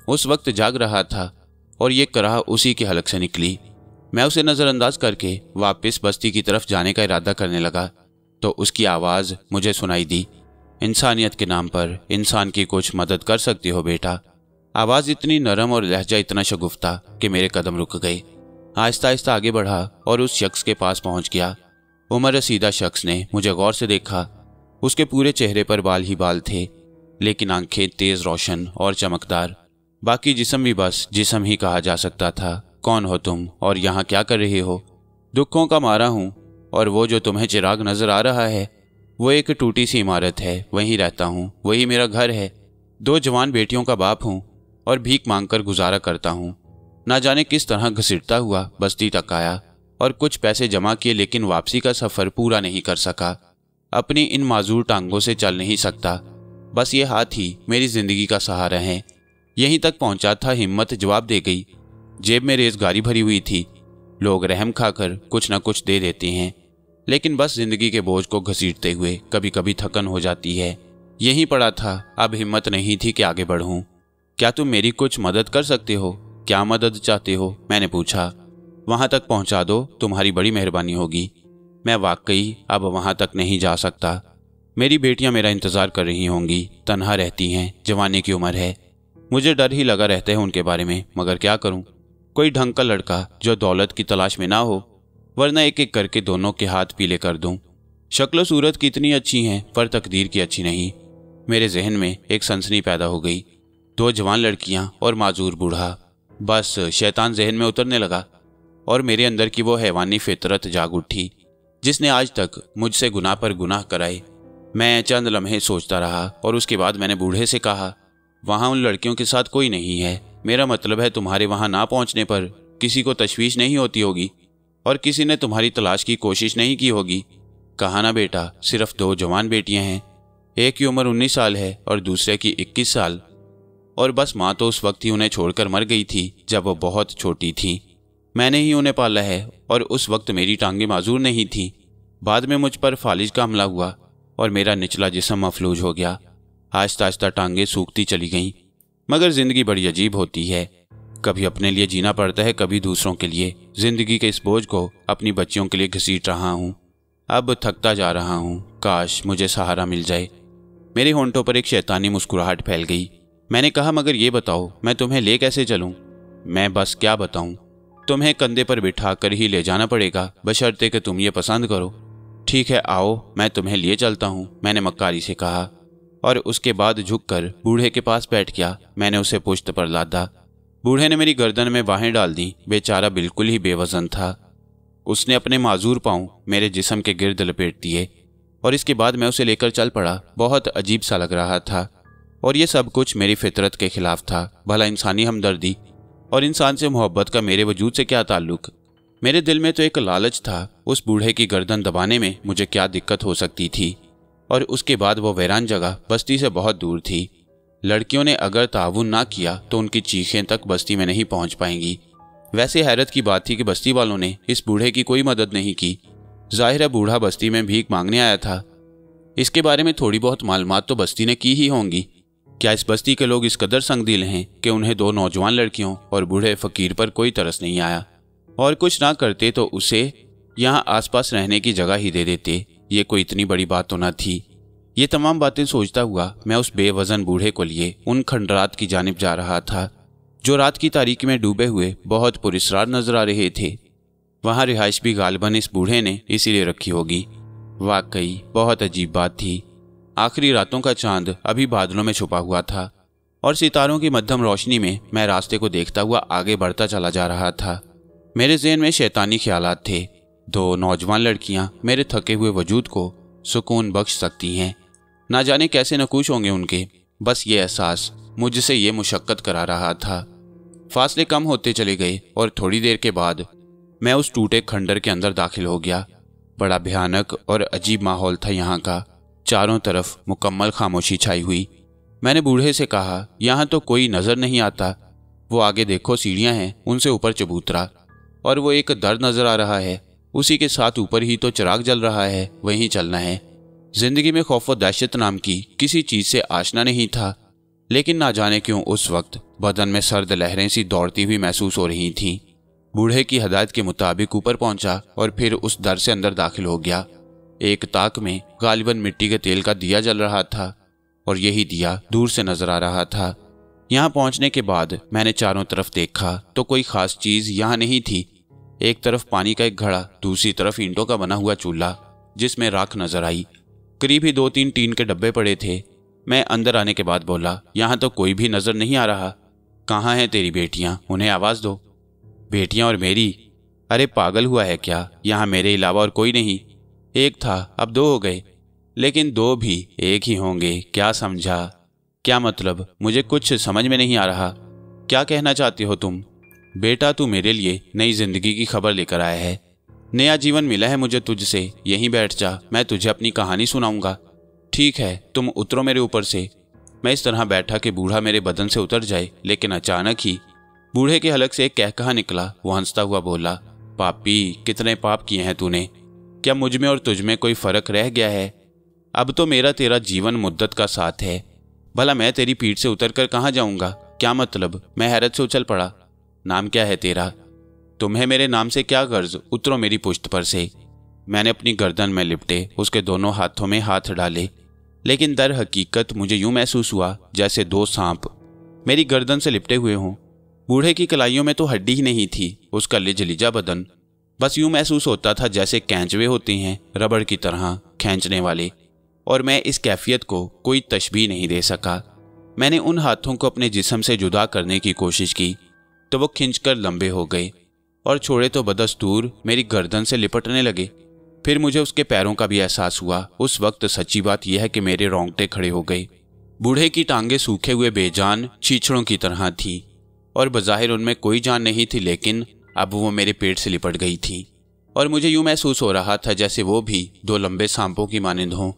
S1: उस वक्त जाग रहा था और ये कराह उसी के हलक से निकली। मैं उसे नजरअंदाज करके वापस बस्ती की तरफ जाने का इरादा करने लगा तो उसकी आवाज़ मुझे सुनाई दी। इंसानियत के नाम पर इंसान की कुछ मदद कर सकती हो बेटा। आवाज़ इतनी नरम और लहजा इतना शगुफ्ता कि मेरे कदम रुक गए। आहिस्ता आहिस्ता आगे बढ़ा और उस शख्स के पास पहुंच गया। उम्र रसीदा शख्स ने मुझे गौर से देखा। उसके पूरे चेहरे पर बाल ही बाल थे, लेकिन आंखें तेज रोशन और चमकदार। बाकी जिस्म भी बस जिस्म ही कहा जा सकता था। कौन हो तुम और यहाँ क्या कर रहे हो? दुखों का मारा हूँ और वो जो तुम्हें चिराग नजर आ रहा है वो एक टूटी सी इमारत है। वहीं रहता हूँ, वही मेरा घर है। 2 जवान बेटियों का बाप हूँ और भीख मांगकर गुजारा करता हूँ। ना जाने किस तरह घसीटता हुआ बस्ती तक आया और कुछ पैसे जमा किए, लेकिन वापसी का सफ़र पूरा नहीं कर सका। अपनी इन माजूर टांगों से चल नहीं सकता। बस ये हाथ ही मेरी जिंदगी का सहारा है। यहीं तक पहुंचा था, हिम्मत जवाब दे गई। जेब में रेज़गारी भरी हुई थी। लोग रहम खाकर कुछ न कुछ दे देते हैं, लेकिन बस जिंदगी के बोझ को घसीटते हुए कभी कभी थकन हो जाती है। यहीं पड़ा था, अब हिम्मत नहीं थी कि आगे बढ़ूं। क्या तुम मेरी कुछ मदद कर सकते हो? क्या मदद चाहते हो? मैंने पूछा। वहां तक पहुंचा दो, तुम्हारी बड़ी मेहरबानी होगी। मैं वाकई अब वहां तक नहीं जा सकता। मेरी बेटियां मेरा इंतजार कर रही होंगी, तन्हा रहती हैं, जवानी की उम्र है। मुझे डर ही लगा रहता है उनके बारे में, मगर क्या करूं? कोई ढंग का लड़का जो दौलत की तलाश में ना हो, वरना एक एक करके दोनों के हाथ पीले कर दूं। शक्ल सूरत कितनी अच्छी हैं, पर तकदीर की अच्छी नहीं। मेरे जहन में एक सनसनी पैदा हो गई। 2 जवान लड़कियां और माजूर बूढ़ा। बस शैतान जहन में उतरने लगा और मेरे अंदर की वो हैवानी फितरत जाग उठी जिसने आज तक मुझसे गुनाह पर गुनाह कराए। मैं चंद लम्हे सोचता रहा और उसके बाद मैंने बूढ़े से कहा, वहाँ उन लड़कियों के साथ कोई नहीं है। मेरा मतलब है तुम्हारे वहाँ ना पहुँचने पर किसी को तशवीश नहीं होती होगी और किसी ने तुम्हारी तलाश की कोशिश नहीं की होगी। कहा ना बेटा, सिर्फ 2 जवान बेटियां हैं, एक की उम्र 19 साल है और दूसरे की 21 साल। और बस माँ तो उस वक्त ही उन्हें छोड़कर मर गई थी जब वो बहुत छोटी थी। मैंने ही उन्हें पाला है और उस वक्त मेरी टांगें माजूर नहीं थी। बाद में मुझ पर फालिज का हमला हुआ और मेरा निचला जिस्म मफलूज हो गया। आहिस्ता आहिस्ता टांगें सूखती चली गईं। मगर ज़िंदगी बड़ी अजीब होती है, कभी अपने लिए जीना पड़ता है, कभी दूसरों के लिए। ज़िंदगी के इस बोझ को अपनी बच्चियों के लिए घसीट रहा हूँ। अब थकता जा रहा हूँ, काश मुझे सहारा मिल जाए। मेरे होंठों पर एक शैतानी मुस्कुराहट फैल गई। मैंने कहा, मगर ये बताओ मैं तुम्हें ले कैसे चलूं? मैं बस क्या बताऊं, तुम्हें कंधे पर बिठा कर ही ले जाना पड़ेगा, बशर्ते कि तुम ये पसंद करो। ठीक है, आओ मैं तुम्हें लिए चलता हूं, मैंने मक्कारी से कहा और उसके बाद झुककर बूढ़े के पास बैठ गया। मैंने उसे पुश्त पर लादा। बूढ़े ने मेरी गर्दन में बाहें डाल दी। बेचारा बिल्कुल ही बेवजन था। उसने अपने माजूर पांव मेरे जिस्म के गिर्द लपेट दिए और इसके बाद मैं उसे लेकर चल पड़ा। बहुत अजीब सा लग रहा था और ये सब कुछ मेरी फितरत के खिलाफ था। भला इंसानी हमदर्दी और इंसान से मोहब्बत का मेरे वजूद से क्या ताल्लुक? मेरे दिल में तो एक लालच था, उस बूढ़े की गर्दन दबाने में मुझे क्या दिक्कत हो सकती थी। और उसके बाद वो वीरान जगह बस्ती से बहुत दूर थी। लड़कियों ने अगर ताउन ना किया तो उनकी चीखें तक बस्ती में नहीं पहुंच पाएंगी। वैसे हैरत की बात थी कि बस्ती वालों ने इस बूढ़े की कोई मदद नहीं की। जाहिर है बूढ़ा बस्ती में भीख मांगने आया था। इसके बारे में थोड़ी बहुत मालूमात तो बस्ती ने की ही होंगी। क्या इस बस्ती के लोग इस कदर संगदिल हैं कि उन्हें 2 नौजवान लड़कियों और बूढ़े फकीर पर कोई तरस नहीं आया? और कुछ ना करते तो उसे यहाँ आसपास रहने की जगह ही दे देते। ये कोई इतनी बड़ी बात तो न थी। ये तमाम बातें सोचता हुआ मैं उस बेवजन बूढ़े को लिए उन खंडरात की जानिब जा रहा था जो रात की तारीकी में डूबे हुए बहुत पुरस्कार नजर आ रहे थे। वहाँ रिहाइश भी गालिबन इस बूढ़े ने इसीलिए रखी होगी। वाकई बहुत अजीब बात थी। आखिरी रातों का चांद अभी बादलों में छुपा हुआ था और सितारों की मध्यम रोशनी में मैं रास्ते को देखता हुआ आगे बढ़ता चला जा रहा था। मेरे ज़हन में शैतानी ख्यालात थे। 2 नौजवान लड़कियां मेरे थके हुए वजूद को सुकून बख्श सकती हैं। ना जाने कैसे नकूश होंगे उनके। बस ये एहसास मुझसे ये मुशक्कत करा रहा था। फासले कम होते चले गए और थोड़ी देर के बाद मैं उस टूटे खंडर के अंदर दाखिल हो गया। बड़ा भयानक और अजीब माहौल था यहाँ का। चारों तरफ मुकम्मल खामोशी छाई हुई। मैंने बूढ़े से कहा, यहाँ तो कोई नज़र नहीं आता। वो आगे देखो, सीढ़ियाँ हैं, उनसे ऊपर चबूतरा और वो एक दर नज़र आ रहा है। उसी के साथ ऊपर ही तो चिराग जल रहा है, वहीं चलना है। जिंदगी में खौफ व दहशत नाम की किसी चीज़ से आशना नहीं था, लेकिन ना जाने क्यों उस वक्त बदन में सर्द लहरें सी दौड़ती हुई महसूस हो रही थीं। बूढ़े की हदायत के मुताबिक ऊपर पहुंचा और फिर उस दर से अंदर दाखिल हो गया। एक ताक में गालिबन मिट्टी के तेल का दिया जल रहा था और यही दिया दूर से नजर आ रहा था। यहाँ पहुंचने के बाद मैंने चारों तरफ देखा तो कोई खास चीज यहाँ नहीं थी। एक तरफ पानी का एक घड़ा, दूसरी तरफ ईंटों का बना हुआ चूल्हा जिसमें राख नजर आई। करीब ही 2-3 टीन के डब्बे पड़े थे। मैं अंदर आने के बाद बोला, यहाँ तो कोई भी नजर नहीं आ रहा। कहाँ हैं तेरी बेटियाँ? उन्हें आवाज दो। बेटियाँ और मेरी? अरे पागल हुआ है क्या? यहाँ मेरे अलावा और कोई नहीं। एक था, अब 2 हो गए, लेकिन 2 भी एक ही होंगे। क्या समझा? क्या मतलब? मुझे कुछ समझ में नहीं आ रहा। क्या कहना चाहती हो तुम? बेटा, तू मेरे लिए नई जिंदगी की खबर लेकर आया है। नया जीवन मिला है मुझे तुझसे। यहीं बैठ जा, मैं तुझे अपनी कहानी सुनाऊंगा। ठीक है, तुम उतरो मेरे ऊपर से। मैं इस तरह बैठा कि बूढ़ा मेरे बदन से उतर जाए, लेकिन अचानक ही बूढ़े के हलक से एक कहकहा निकला। वो हंसता हुआ बोला, पापी, कितने पाप किए हैं तूने? क्या मुझ में और तुझ में कोई फर्क रह गया है? अब तो मेरा तेरा जीवन मुद्दत का साथ है। भला मैं तेरी पीठ से उतरकर कहाँ जाऊंगा? क्या मतलब? मैं हैरत से उछल पड़ा। नाम क्या है तेरा? तुम्हें मेरे नाम से क्या गर्ज? उतरो मेरी पुश्त पर से। मैंने अपनी गर्दन में लिपटे उसके दोनों हाथों में हाथ डाले, लेकिन दर हकीकत मुझे यूं महसूस हुआ जैसे 2 सांप मेरी गर्दन से लिपटे हुए हों। बूढ़े की कलाइयों में तो हड्डी ही नहीं थी। उसका लिजलिजा बदन बस यूं महसूस होता था जैसे कैंचवे होते हैं, रबड़ की तरह खींचने वाले। और मैं इस कैफियत को कोई तशबीह नहीं दे सका। मैंने उन हाथों को अपने जिस्म से जुदा करने की कोशिश की तो वो खिंचकर लंबे हो गए और छोड़े तो बदस्तूर मेरी गर्दन से लिपटने लगे। फिर मुझे उसके पैरों का भी एहसास हुआ। उस वक्त सच्ची बात यह है कि मेरे रोंगटे खड़े हो गए। बूढ़े की टांगें सूखे हुए बेजान चीचड़ों की तरह थी और बज़ाहिर उनमें कोई जान नहीं थी, लेकिन अब वो मेरे पेट से लिपट गई थी। और मुझे यूं महसूस हो रहा था जैसे वो भी दो लंबे सांपों की मानिंद हों।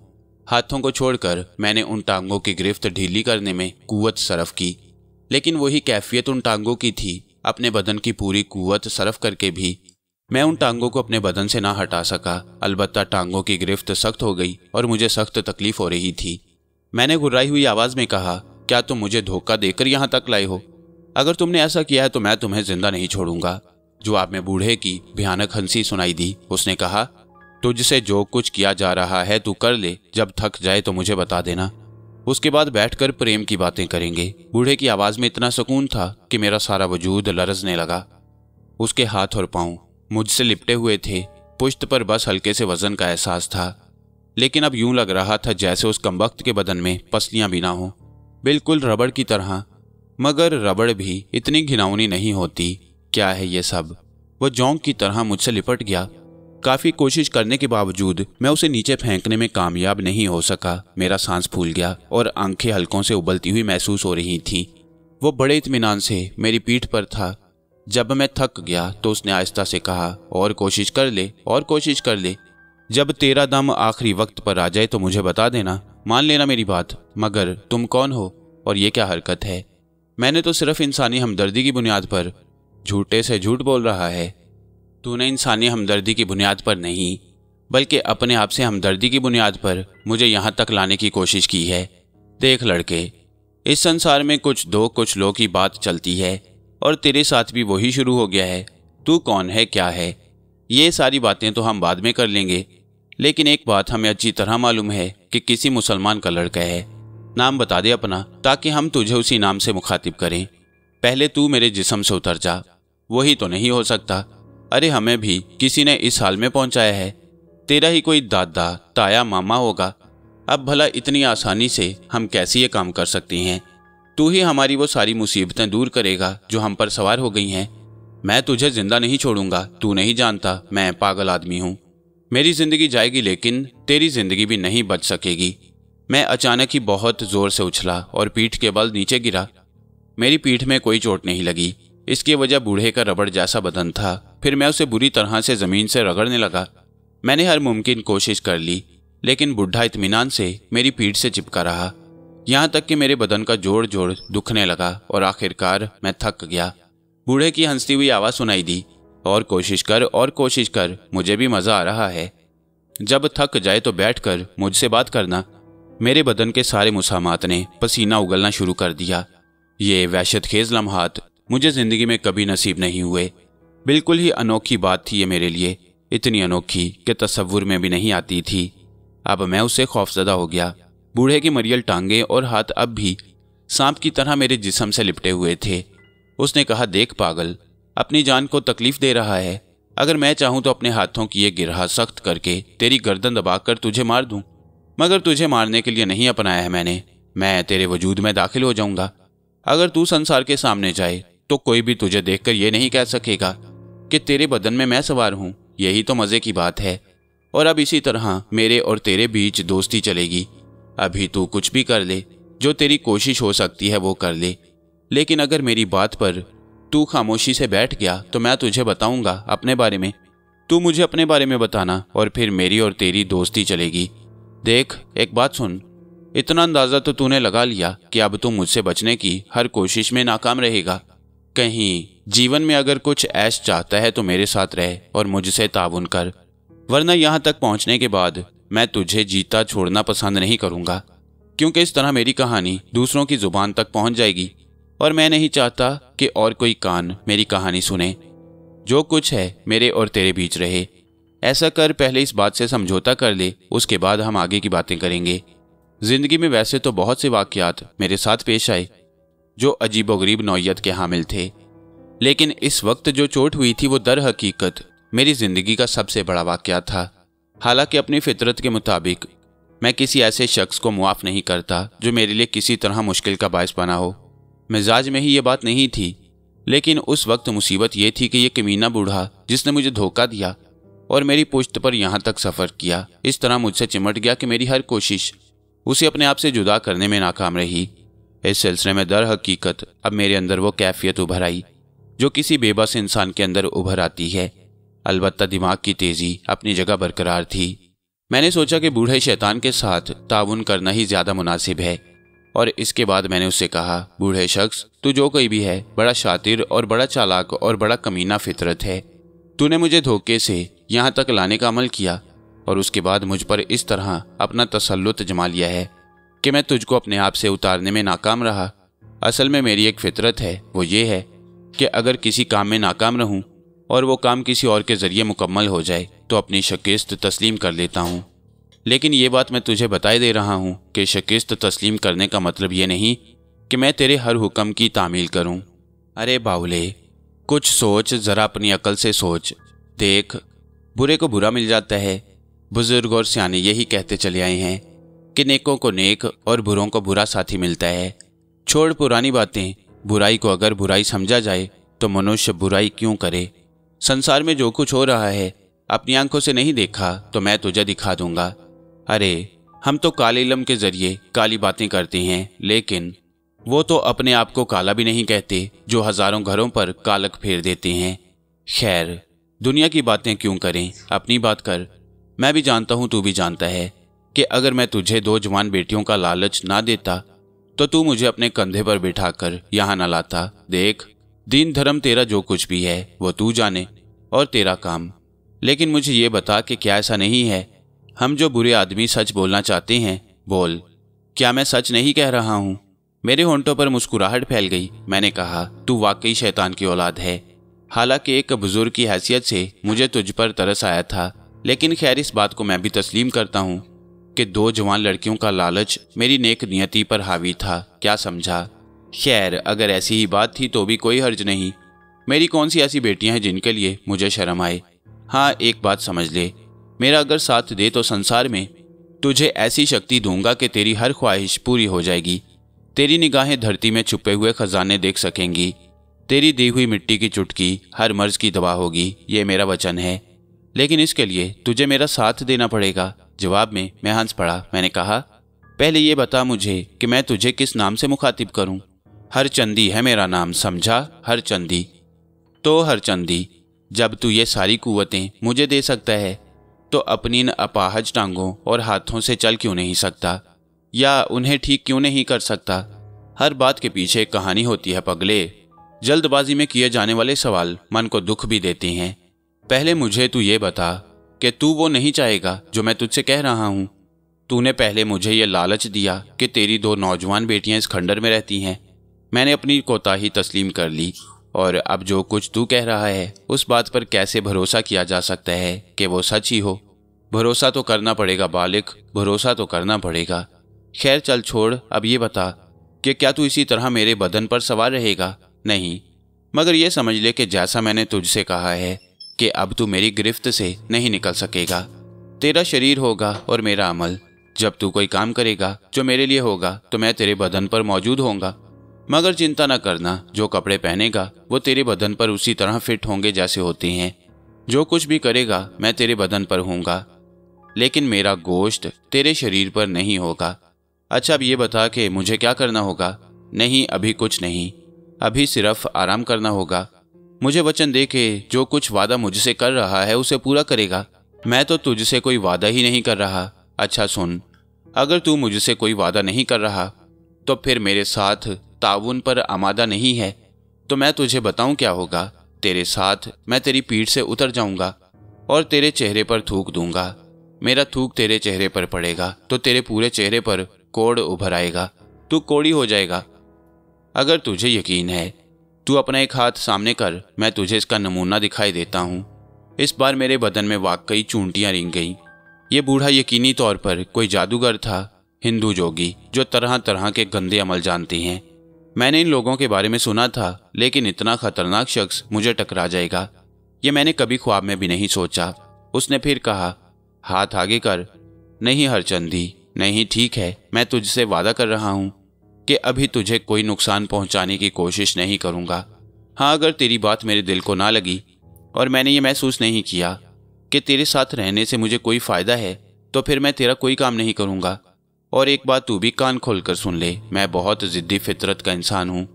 S1: हाथों को छोड़कर मैंने उन टांगों की गिरफ्त ढीली करने में कुव्वत सरफ की, लेकिन वही कैफियत उन टांगों की थी। अपने बदन की पूरी कुव्वत सरफ करके भी मैं उन टांगों को अपने बदन से ना हटा सका। अलबत्ता टांगों की गिरफ्त सख्त हो गई और मुझे सख्त तकलीफ हो रही थी। मैंने घुर्राई हुई आवाज में कहा, क्या तुम मुझे धोखा देकर यहाँ तक लाए हो? अगर तुमने ऐसा किया है तो मैं तुम्हें जिंदा नहीं छोड़ूंगा। जवाब में बूढ़े की भयानक हंसी सुनाई दी। उसने कहा, तुझसे जो कुछ किया जा रहा है तू कर ले, जब थक जाए तो मुझे बता देना, उसके बाद बैठकर प्रेम की बातें करेंगे। बूढ़े की आवाज में इतना सुकून था कि मेरा सारा वजूद लरजने लगा। उसके हाथ और पांव मुझसे लिपटे हुए थे। पुश्त पर बस हल्के से वजन का एहसास था, लेकिन अब यूं लग रहा था जैसे उस कमबख्त के बदन में पसलियां भी ना हों, बिल्कुल रबड़ की तरह। मगर रबड़ भी इतनी घिनौनी नहीं होती। क्या है ये सब? वो जोंक की तरह मुझसे लिपट गया। काफी कोशिश करने के बावजूद मैं उसे नीचे फेंकने में कामयाब नहीं हो सका। मेरा सांस फूल गया और आंखें हलकों से उबलती हुई महसूस हो रही थीं। वो बड़े इत्मीनान से मेरी पीठ पर था। जब मैं थक गया तो उसने आहिस्ता से कहा, और कोशिश कर ले, और कोशिश कर ले। जब तेरा दम आखिरी वक्त पर आ जाए तो मुझे बता देना, मान लेना मेरी बात। मगर तुम कौन हो और ये क्या हरकत है? मैंने तो सिर्फ इंसानी हमदर्दी की बुनियाद पर झूठे से झूठ बोल रहा है। तूने इंसानी हमदर्दी की बुनियाद पर नहीं, बल्कि अपने आप से हमदर्दी की बुनियाद पर मुझे यहाँ तक लाने की कोशिश की है। देख लड़के, इस संसार में कुछ दो कुछ लोग की बात चलती है और तेरे साथ भी वही शुरू हो गया है। तू कौन है, क्या है, ये सारी बातें तो हम बाद में कर लेंगे, लेकिन एक बात हमें अच्छी तरह मालूम है कि किसी मुसलमान का लड़का है। नाम बता दे अपना, ताकि हम तुझे उसी नाम से मुखातिब करें। पहले तू मेरे जिस्म से उतर जा। वही तो नहीं हो सकता। अरे हमें भी किसी ने इस हाल में पहुंचाया है। तेरा ही कोई दादा ताया मामा होगा। अब भला इतनी आसानी से हम कैसे ये काम कर सकते हैं? तू ही हमारी वो सारी मुसीबतें दूर करेगा जो हम पर सवार हो गई हैं। मैं तुझे जिंदा नहीं छोड़ूंगा। तू नहीं जानता मैं पागल आदमी हूँ। मेरी जिंदगी जाएगी लेकिन तेरी जिंदगी भी नहीं बच सकेगी। मैं अचानक ही बहुत जोर से उछला और पीठ के बल नीचे गिरा। मेरी पीठ में कोई चोट नहीं लगी। इसकी वजह बूढ़े का रबड़ जैसा बदन था। फिर मैं उसे बुरी तरह से जमीन से रगड़ने लगा। मैंने हर मुमकिन कोशिश कर ली, लेकिन बुढ़ा इत्मीनान से मेरी पीठ से चिपका रहा, यहाँ तक कि मेरे बदन का जोड़ जोड़ दुखने लगा और आखिरकार मैं थक गया। बूढ़े की हंसती हुई आवाज़ सुनाई दी, और कोशिश कर, और कोशिश कर, मुझे भी मज़ा आ रहा है। जब थक जाए तो बैठकर मुझसे बात करना। मेरे बदन के सारे मुसामात ने पसीना उगलना शुरू कर दिया। ये वहशतखेज लम्हात मुझे ज़िंदगी में कभी नसीब नहीं हुए। बिल्कुल ही अनोखी बात थी ये मेरे लिए, इतनी अनोखी कि तसव्वुर में भी नहीं आती थी। अब मैं उससे खौफजदा हो गया। बूढ़े की मरियल टांगे और हाथ अब भी सांप की तरह मेरे जिस्म से लिपटे हुए थे। उसने कहा, देख पागल, अपनी जान को तकलीफ दे रहा है। अगर मैं चाहूं तो अपने हाथों की ये गिरहा सख्त करके तेरी गर्दन दबाकर तुझे मार दूं, मगर तुझे मारने के लिए नहीं अपनाया है मैंने। मैं तेरे वजूद में दाखिल हो जाऊंगा। अगर तू संसार के सामने जाए तो कोई भी तुझे देखकर ये नहीं कह सकेगा कि तेरे बदन में मैं सवार हूं। यही तो मजे की बात है। और अब इसी तरह मेरे और तेरे बीच दोस्ती चलेगी। अभी तू कुछ भी कर ले, जो तेरी कोशिश हो सकती है वो कर ले, लेकिन अगर मेरी बात पर तू खामोशी से बैठ गया तो मैं तुझे बताऊंगा अपने बारे में। तू मुझे अपने बारे में बताना और फिर मेरी और तेरी दोस्ती चलेगी। देख, एक बात सुन, इतना अंदाजा तो तूने लगा लिया कि अब तू मुझसे बचने की हर कोशिश में नाकाम रहेगा। कहीं जीवन में अगर कुछ ऐश चाहता है तो मेरे साथ रह और मुझसे ताउन कर, वरना यहाँ तक पहुँचने के बाद मैं तुझे जीता छोड़ना पसंद नहीं करूँगा, क्योंकि इस तरह मेरी कहानी दूसरों की जुबान तक पहुँच जाएगी और मैं नहीं चाहता कि और कोई कान मेरी कहानी सुने। जो कुछ है मेरे और तेरे बीच रहे। ऐसा कर, पहले इस बात से समझौता कर ले, उसके बाद हम आगे की बातें करेंगे। जिंदगी में वैसे तो बहुत से वाकयात मेरे साथ पेश आए जो अजीबोगरीब नौयत के हामिल थे, लेकिन इस वक्त जो चोट हुई थी वो दर हकीकत मेरी जिंदगी का सबसे बड़ा वाकया था। हालांकि अपनी फितरत के मुताबिक मैं किसी ऐसे शख्स को मुआफ़ नहीं करता जो मेरे लिए किसी तरह मुश्किल का बायस बना हो। मिजाज में ही ये बात नहीं थी, लेकिन उस वक्त मुसीबत ये थी कि ये कमीना बूढ़ा जिसने मुझे धोखा दिया और मेरी पुश्त पर यहाँ तक सफ़र किया, इस तरह मुझसे चिमट गया कि मेरी हर कोशिश उसे अपने आप से जुदा करने में नाकाम रही। इस सिलसिले में दर हकीकत अब मेरे अंदर वो कैफियत उभर आई जो किसी बेबस इंसान के अंदर उभर आती है। अलबत्ता दिमाग की तेजी अपनी जगह बरकरार थी। मैंने सोचा कि बूढ़े शैतान के साथ ताउन करना ही ज्यादा मुनासिब है, और इसके बाद मैंने उससे कहा, बूढ़े शख्स, तू जो कोई भी है, बड़ा शातिर और बड़ा चालाक और बड़ा कमीना फितरत है। तूने मुझे धोखे से यहाँ तक लाने का अमल किया और उसके बाद मुझ पर इस तरह अपना तसल्लुत जमा लिया है कि मैं तुझको अपने आप से उतारने में नाकाम रहा। असल में मेरी एक फितरत है, वो ये है कि अगर किसी काम में नाकाम रहूं और वो काम किसी और के जरिए मुकम्मल हो जाए तो अपनी शिकस्त तस्लीम कर लेता हूँ। लेकिन ये बात मैं तुझे बताए दे रहा हूँ कि शिकस्त तस्लीम करने का मतलब ये नहीं कि मैं तेरे हर हुक्म की तामील करूँ। अरे बावले, कुछ सोच, ज़रा अपनी अकल से सोच। देख, बुरे को बुरा मिल जाता है। बुजुर्ग और सियाने यही कहते चले आए हैं कि नेकों को नेक और बुरों को बुरा साथी मिलता है। छोड़ पुरानी बातें। बुराई को अगर बुराई समझा जाए तो मनुष्य बुराई क्यों करे। संसार में जो कुछ हो रहा है अपनी आंखों से नहीं देखा तो मैं तुझे दिखा दूंगा। अरे, हम तो काले इल्म के जरिए काली बातें करते हैं, लेकिन वो तो अपने आप को काला भी नहीं कहते जो हजारों घरों पर कालक फेर देते हैं। खैर, दुनिया की बातें क्यों करें, अपनी बात कर। मैं भी जानता हूं, तू भी जानता है कि अगर मैं तुझे 2 जवान बेटियों का लालच ना देता तो तू मुझे अपने कंधे पर बिठाकर यहाँ न लाता। देख, दीन धर्म तेरा जो कुछ भी है वो तू जाने और तेरा काम, लेकिन मुझे ये बता कि क्या ऐसा नहीं है? हम जो बुरे आदमी सच बोलना चाहते हैं, बोल, क्या मैं सच नहीं कह रहा हूँ? मेरे होंठों पर मुस्कुराहट फैल गई। मैंने कहा, तू वाकई शैतान की औलाद है। हालांकि एक बुजुर्ग की हैसियत से मुझे तुझ पर तरस आया था, लेकिन खैर इस बात को मैं भी तस्लीम करता हूँ कि 2 जवान लड़कियों का लालच मेरी नेक नियति पर हावी था। क्या समझा? खैर, अगर ऐसी ही बात थी तो भी कोई हर्ज नहीं। मेरी कौन सी ऐसी बेटियां हैं जिनके लिए मुझे शर्म आए। हाँ, एक बात समझ ले, मेरा अगर साथ दे तो संसार में तुझे ऐसी शक्ति दूंगा कि तेरी हर ख्वाहिश पूरी हो जाएगी। तेरी निगाहें धरती में छुपे हुए खजाने देख सकेंगी। तेरी दी हुई मिट्टी की चुटकी हर मर्ज की दवा होगी, ये मेरा वचन है। लेकिन इसके लिए तुझे मेरा साथ देना पड़ेगा। जवाब में मैं हंस पड़ा। मैंने कहा, पहले ये बता मुझे कि मैं तुझे किस नाम से मुखातिब करूं? हरचंदी है मेरा नाम, समझा? हरचंदी। तो हरचंदी, जब तू ये सारी कुव्वतें मुझे दे सकता है तो अपनी इन अपाहज टांगों और हाथों से चल क्यों नहीं सकता, या उन्हें ठीक क्यों नहीं कर सकता? हर बात के पीछे एक कहानी होती है पगले। जल्दबाजी में किए जाने वाले सवाल मन को दुख भी देते हैं। पहले मुझे तू ये बता कि तू वो नहीं चाहेगा जो मैं तुझसे कह रहा हूँ। तूने पहले मुझे ये लालच दिया कि तेरी 2 नौजवान बेटियां इस खंडर में रहती हैं। मैंने अपनी कोताही तस्लीम कर ली, और अब जो कुछ तू कह रहा है उस बात पर कैसे भरोसा किया जा सकता है कि वो सच ही हो? भरोसा तो करना पड़ेगा बालिक, भरोसा तो करना पड़ेगा। खैर चल छोड़, अब ये बता कि क्या तू इसी तरह मेरे बदन पर सवार रहेगा? नहीं, मगर ये समझ ले कि जैसा मैंने तुझसे कहा है कि अब तू मेरी गिरफ्त से नहीं निकल सकेगा। तेरा शरीर होगा और मेरा अमल। जब तू कोई काम करेगा जो मेरे लिए होगा तो मैं तेरे बदन पर मौजूद होऊंगा। मगर चिंता न करना, जो कपड़े पहनेगा वो तेरे बदन पर उसी तरह फिट होंगे जैसे होते हैं। जो कुछ भी करेगा मैं तेरे बदन पर होऊंगा, लेकिन मेरा गोश्त तेरे शरीर पर नहीं होगा। अच्छा, अब ये बता कि मुझे क्या करना होगा? नहीं, अभी कुछ नहीं, अभी सिर्फ आराम करना होगा। मुझे वचन दे कि जो कुछ वादा मुझसे कर रहा है उसे पूरा करेगा। मैं तो तुझसे कोई वादा ही नहीं कर रहा। अच्छा सुन, अगर तू मुझसे कोई वादा नहीं कर रहा तो फिर मेरे साथ ताउन पर आमादा नहीं है, तो मैं तुझे बताऊं क्या होगा। तेरे साथ मैं तेरी पीठ से उतर जाऊंगा और तेरे चेहरे पर थूक दूंगा। मेरा थूक तेरे चेहरे पर पड़ेगा तो तेरे पूरे चेहरे पर कोड़ उभर आएगा, तू कोड़ी हो जाएगा। अगर तुझे यकीन है, तू अपना एक हाथ सामने कर, मैं तुझे इसका नमूना दिखाई देता हूँ। इस बार मेरे बदन में वाकई चूंटियां रेंग गईं। ये बूढ़ा यकीनी तौर पर कोई जादूगर था, हिंदू जोगी जो तरह तरह के गंदे अमल जानते हैं। मैंने इन लोगों के बारे में सुना था, लेकिन इतना खतरनाक शख्स मुझे टकरा जाएगा ये मैंने कभी ख्वाब में भी नहीं सोचा। उसने फिर कहा, हाथ आगे कर। नहीं हरचंदी, नहीं, ठीक है, मैं तुझसे वादा कर रहा हूँ कि अभी तुझे कोई नुकसान पहुंचाने की कोशिश नहीं करूँगा। हाँ, अगर तेरी बात मेरे दिल को ना लगी और मैंने ये महसूस नहीं किया कि तेरे साथ रहने से मुझे कोई फ़ायदा है, तो फिर मैं तेरा कोई काम नहीं करूँगा। और एक बात तू भी कान खोल कर सुन ले, मैं बहुत ज़िद्दी फितरत का इंसान हूँ।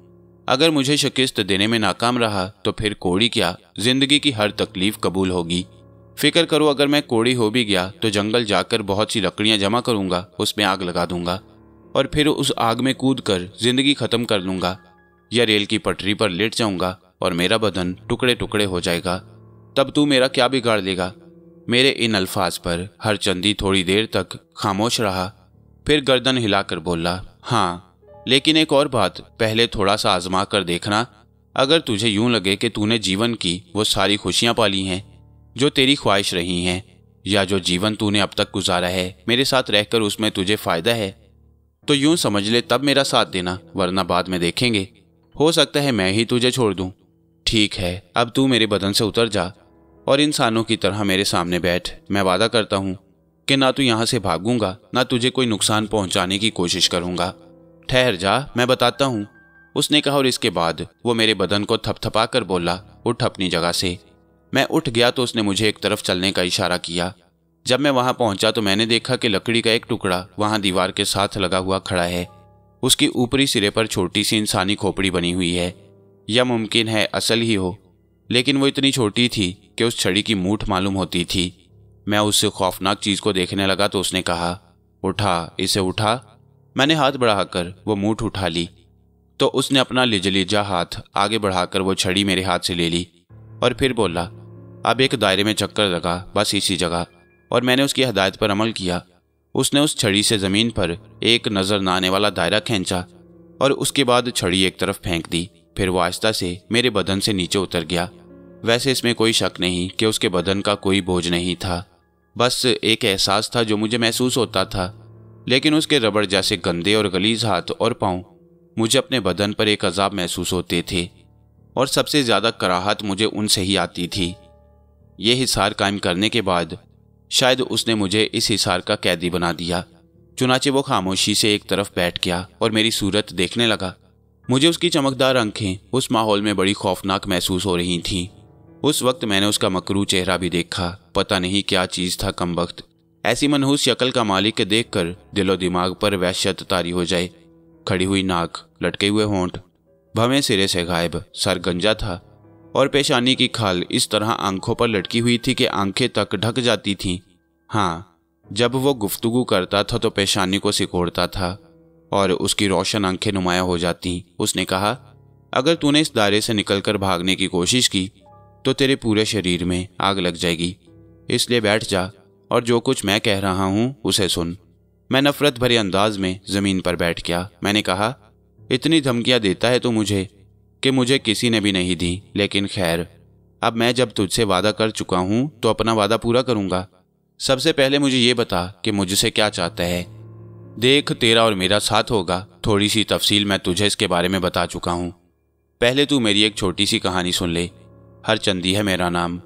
S1: अगर मुझे शिकस्त देने में नाकाम रहा तो फिर कोड़ी क्या, जिंदगी की हर तकलीफ कबूल होगी। फिक्र करो, अगर मैं कोड़ी हो भी गया तो जंगल जाकर बहुत सी लकड़ियां जमा करूंगा, उसमें आग लगा दूंगा और फिर उस आग में कूदकर जिंदगी खत्म कर लूंगा, या रेल की पटरी पर लेट जाऊंगा और मेरा बदन टुकड़े टुकड़े हो जाएगा। तब तू मेरा क्या बिगाड़ लेगा। मेरे इन अल्फाज पर हरचंदी थोड़ी देर तक खामोश रहा, फिर गर्दन हिलाकर बोला, हाँ लेकिन एक और बात, पहले थोड़ा सा आजमा कर देखना। अगर तुझे यूं लगे कि तूने जीवन की वो सारी खुशियां पाली हैं जो तेरी ख्वाहिश रही हैं, या जो जीवन तूने अब तक गुजारा है मेरे साथ रहकर उसमें तुझे फायदा है, तो यूं समझ ले तब मेरा साथ देना, वरना बाद में देखेंगे, हो सकता है मैं ही तुझे छोड़ दूं। ठीक है, अब तू मेरे बदन से उतर जा और इंसानों की तरह मेरे सामने बैठ। मैं वादा करता हूं कि ना तो यहां से भागूंगा, ना तुझे कोई नुकसान पहुंचाने की कोशिश करूंगा। ठहर जा, मैं बताता हूं, उसने कहा और इसके बाद वो मेरे बदन को थपथपा कर बोला, उठ अपनी जगह से। मैं उठ गया तो उसने मुझे एक तरफ चलने का इशारा किया। जब मैं वहां पहुंचा तो मैंने देखा कि लकड़ी का एक टुकड़ा वहां दीवार के साथ लगा हुआ खड़ा है। उसकी ऊपरी सिरे पर छोटी सी इंसानी खोपड़ी बनी हुई है, या मुमकिन है असल ही हो, लेकिन वो इतनी छोटी थी कि उस छड़ी की मूठ मालूम होती थी। मैं उससे खौफनाक चीज को देखने लगा तो उसने कहा, उठा, इसे उठा। मैंने हाथ बढ़ाकर वो मूठ उठा ली तो उसने अपना लिजलिजा हाथ आगे बढ़ाकर वो छड़ी मेरे हाथ से ले ली और फिर बोला, अब एक दायरे में चक्कर लगा, बस इसी जगह। और मैंने उसकी हदायत पर अमल किया। उसने उस छड़ी से जमीन पर एक नजर न आने वाला दायरा खींचा और उसके बाद छड़ी एक तरफ फेंक दी। फिर वो आहिस्ता से मेरे बदन से नीचे उतर गया। वैसे इसमें कोई शक नहीं कि उसके बदन का कोई बोझ नहीं था, बस एक एहसास था जो मुझे महसूस होता था। लेकिन उसके रबड़ जैसे गंदे और गलीज हाथ और पांव, मुझे अपने बदन पर एक अजाब महसूस होते थे और सबसे ज्यादा कराहत मुझे उनसे ही आती थी। ये हिसार कायम करने के बाद शायद उसने मुझे इस हिसार का कैदी बना दिया। चुनाचे वो खामोशी से एक तरफ बैठ गया और मेरी सूरत देखने लगा। मुझे उसकी चमकदार आंखें उस माहौल में बड़ी खौफनाक महसूस हो रही थीं। उस वक्त मैंने उसका मकरू चेहरा भी देखा। पता नहीं क्या चीज था कमबख्त, ऐसी मनहूस शक्ल का मालिक देखकर दिलो दिमाग पर वहशत तारी हो जाए। खड़ी हुई नाक, लटके हुए होंठ भवें सिरे से गायब, सर गंजा था और पेशानी की खाल इस तरह आंखों पर लटकी हुई थी कि आंखें तक ढक जाती थीं। हाँ, जब वो गुफ्तगू करता था तो पेशानी को सिकोड़ता था और उसकी रोशन आंखें नुमाया हो जाती। उसने कहा, अगर तूने इस दायरे से निकलकर भागने की कोशिश की तो तेरे पूरे शरीर में आग लग जाएगी, इसलिए बैठ जा और जो कुछ मैं कह रहा हूं उसे सुन। मैं नफरत भरे अंदाज में जमीन पर बैठ गया। मैंने कहा, इतनी धमकियां देता है तो मुझे कि मुझे किसी ने भी नहीं दी, लेकिन खैर, अब मैं जब तुझसे वादा कर चुका हूं तो अपना वादा पूरा करूंगा। सबसे पहले मुझे ये बता कि मुझसे क्या चाहता है। देख, तेरा और मेरा साथ होगा। थोड़ी सी तफसील मैं तुझे इसके बारे में बता चुका हूं। पहले तू मेरी एक छोटी सी कहानी सुन ले। हरचंदी है मेरा नाम,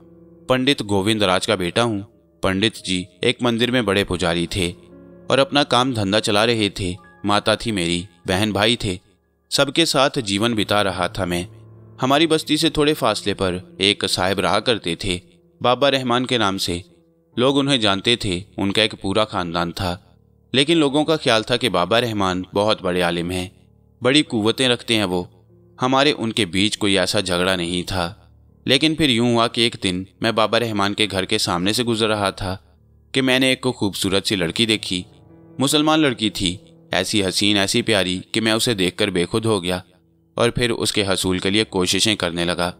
S1: पंडित गोविंद राज का बेटा हूं। पंडित जी एक मंदिर में बड़े पुजारी थे और अपना काम धंधा चला रहे थे। माता थी मेरी, बहन भाई थे, सबके साथ जीवन बिता रहा था मैं। हमारी बस्ती से थोड़े फासले पर एक साहिब रहा करते थे, बाबा रहमान के नाम से। लोग उन्हें जानते थे, उनका एक पूरा खानदान था। लेकिन लोगों का ख्याल था कि बाबा रहमान बहुत बड़े आलिम हैं, बड़ी कुव्वतें रखते हैं वो। हमारे उनके बीच कोई ऐसा झगड़ा नहीं था। लेकिन फिर यूं हुआ कि एक दिन मैं बाबा रहमान के घर के सामने से गुजर रहा था कि मैंने एक खूबसूरत सी लड़की देखी। मुसलमान लड़की थी, ऐसी हसीन, ऐसी प्यारी कि मैं उसे देखकर बेखुद हो गया और फिर उसके हसूल के लिए कोशिशें करने लगा।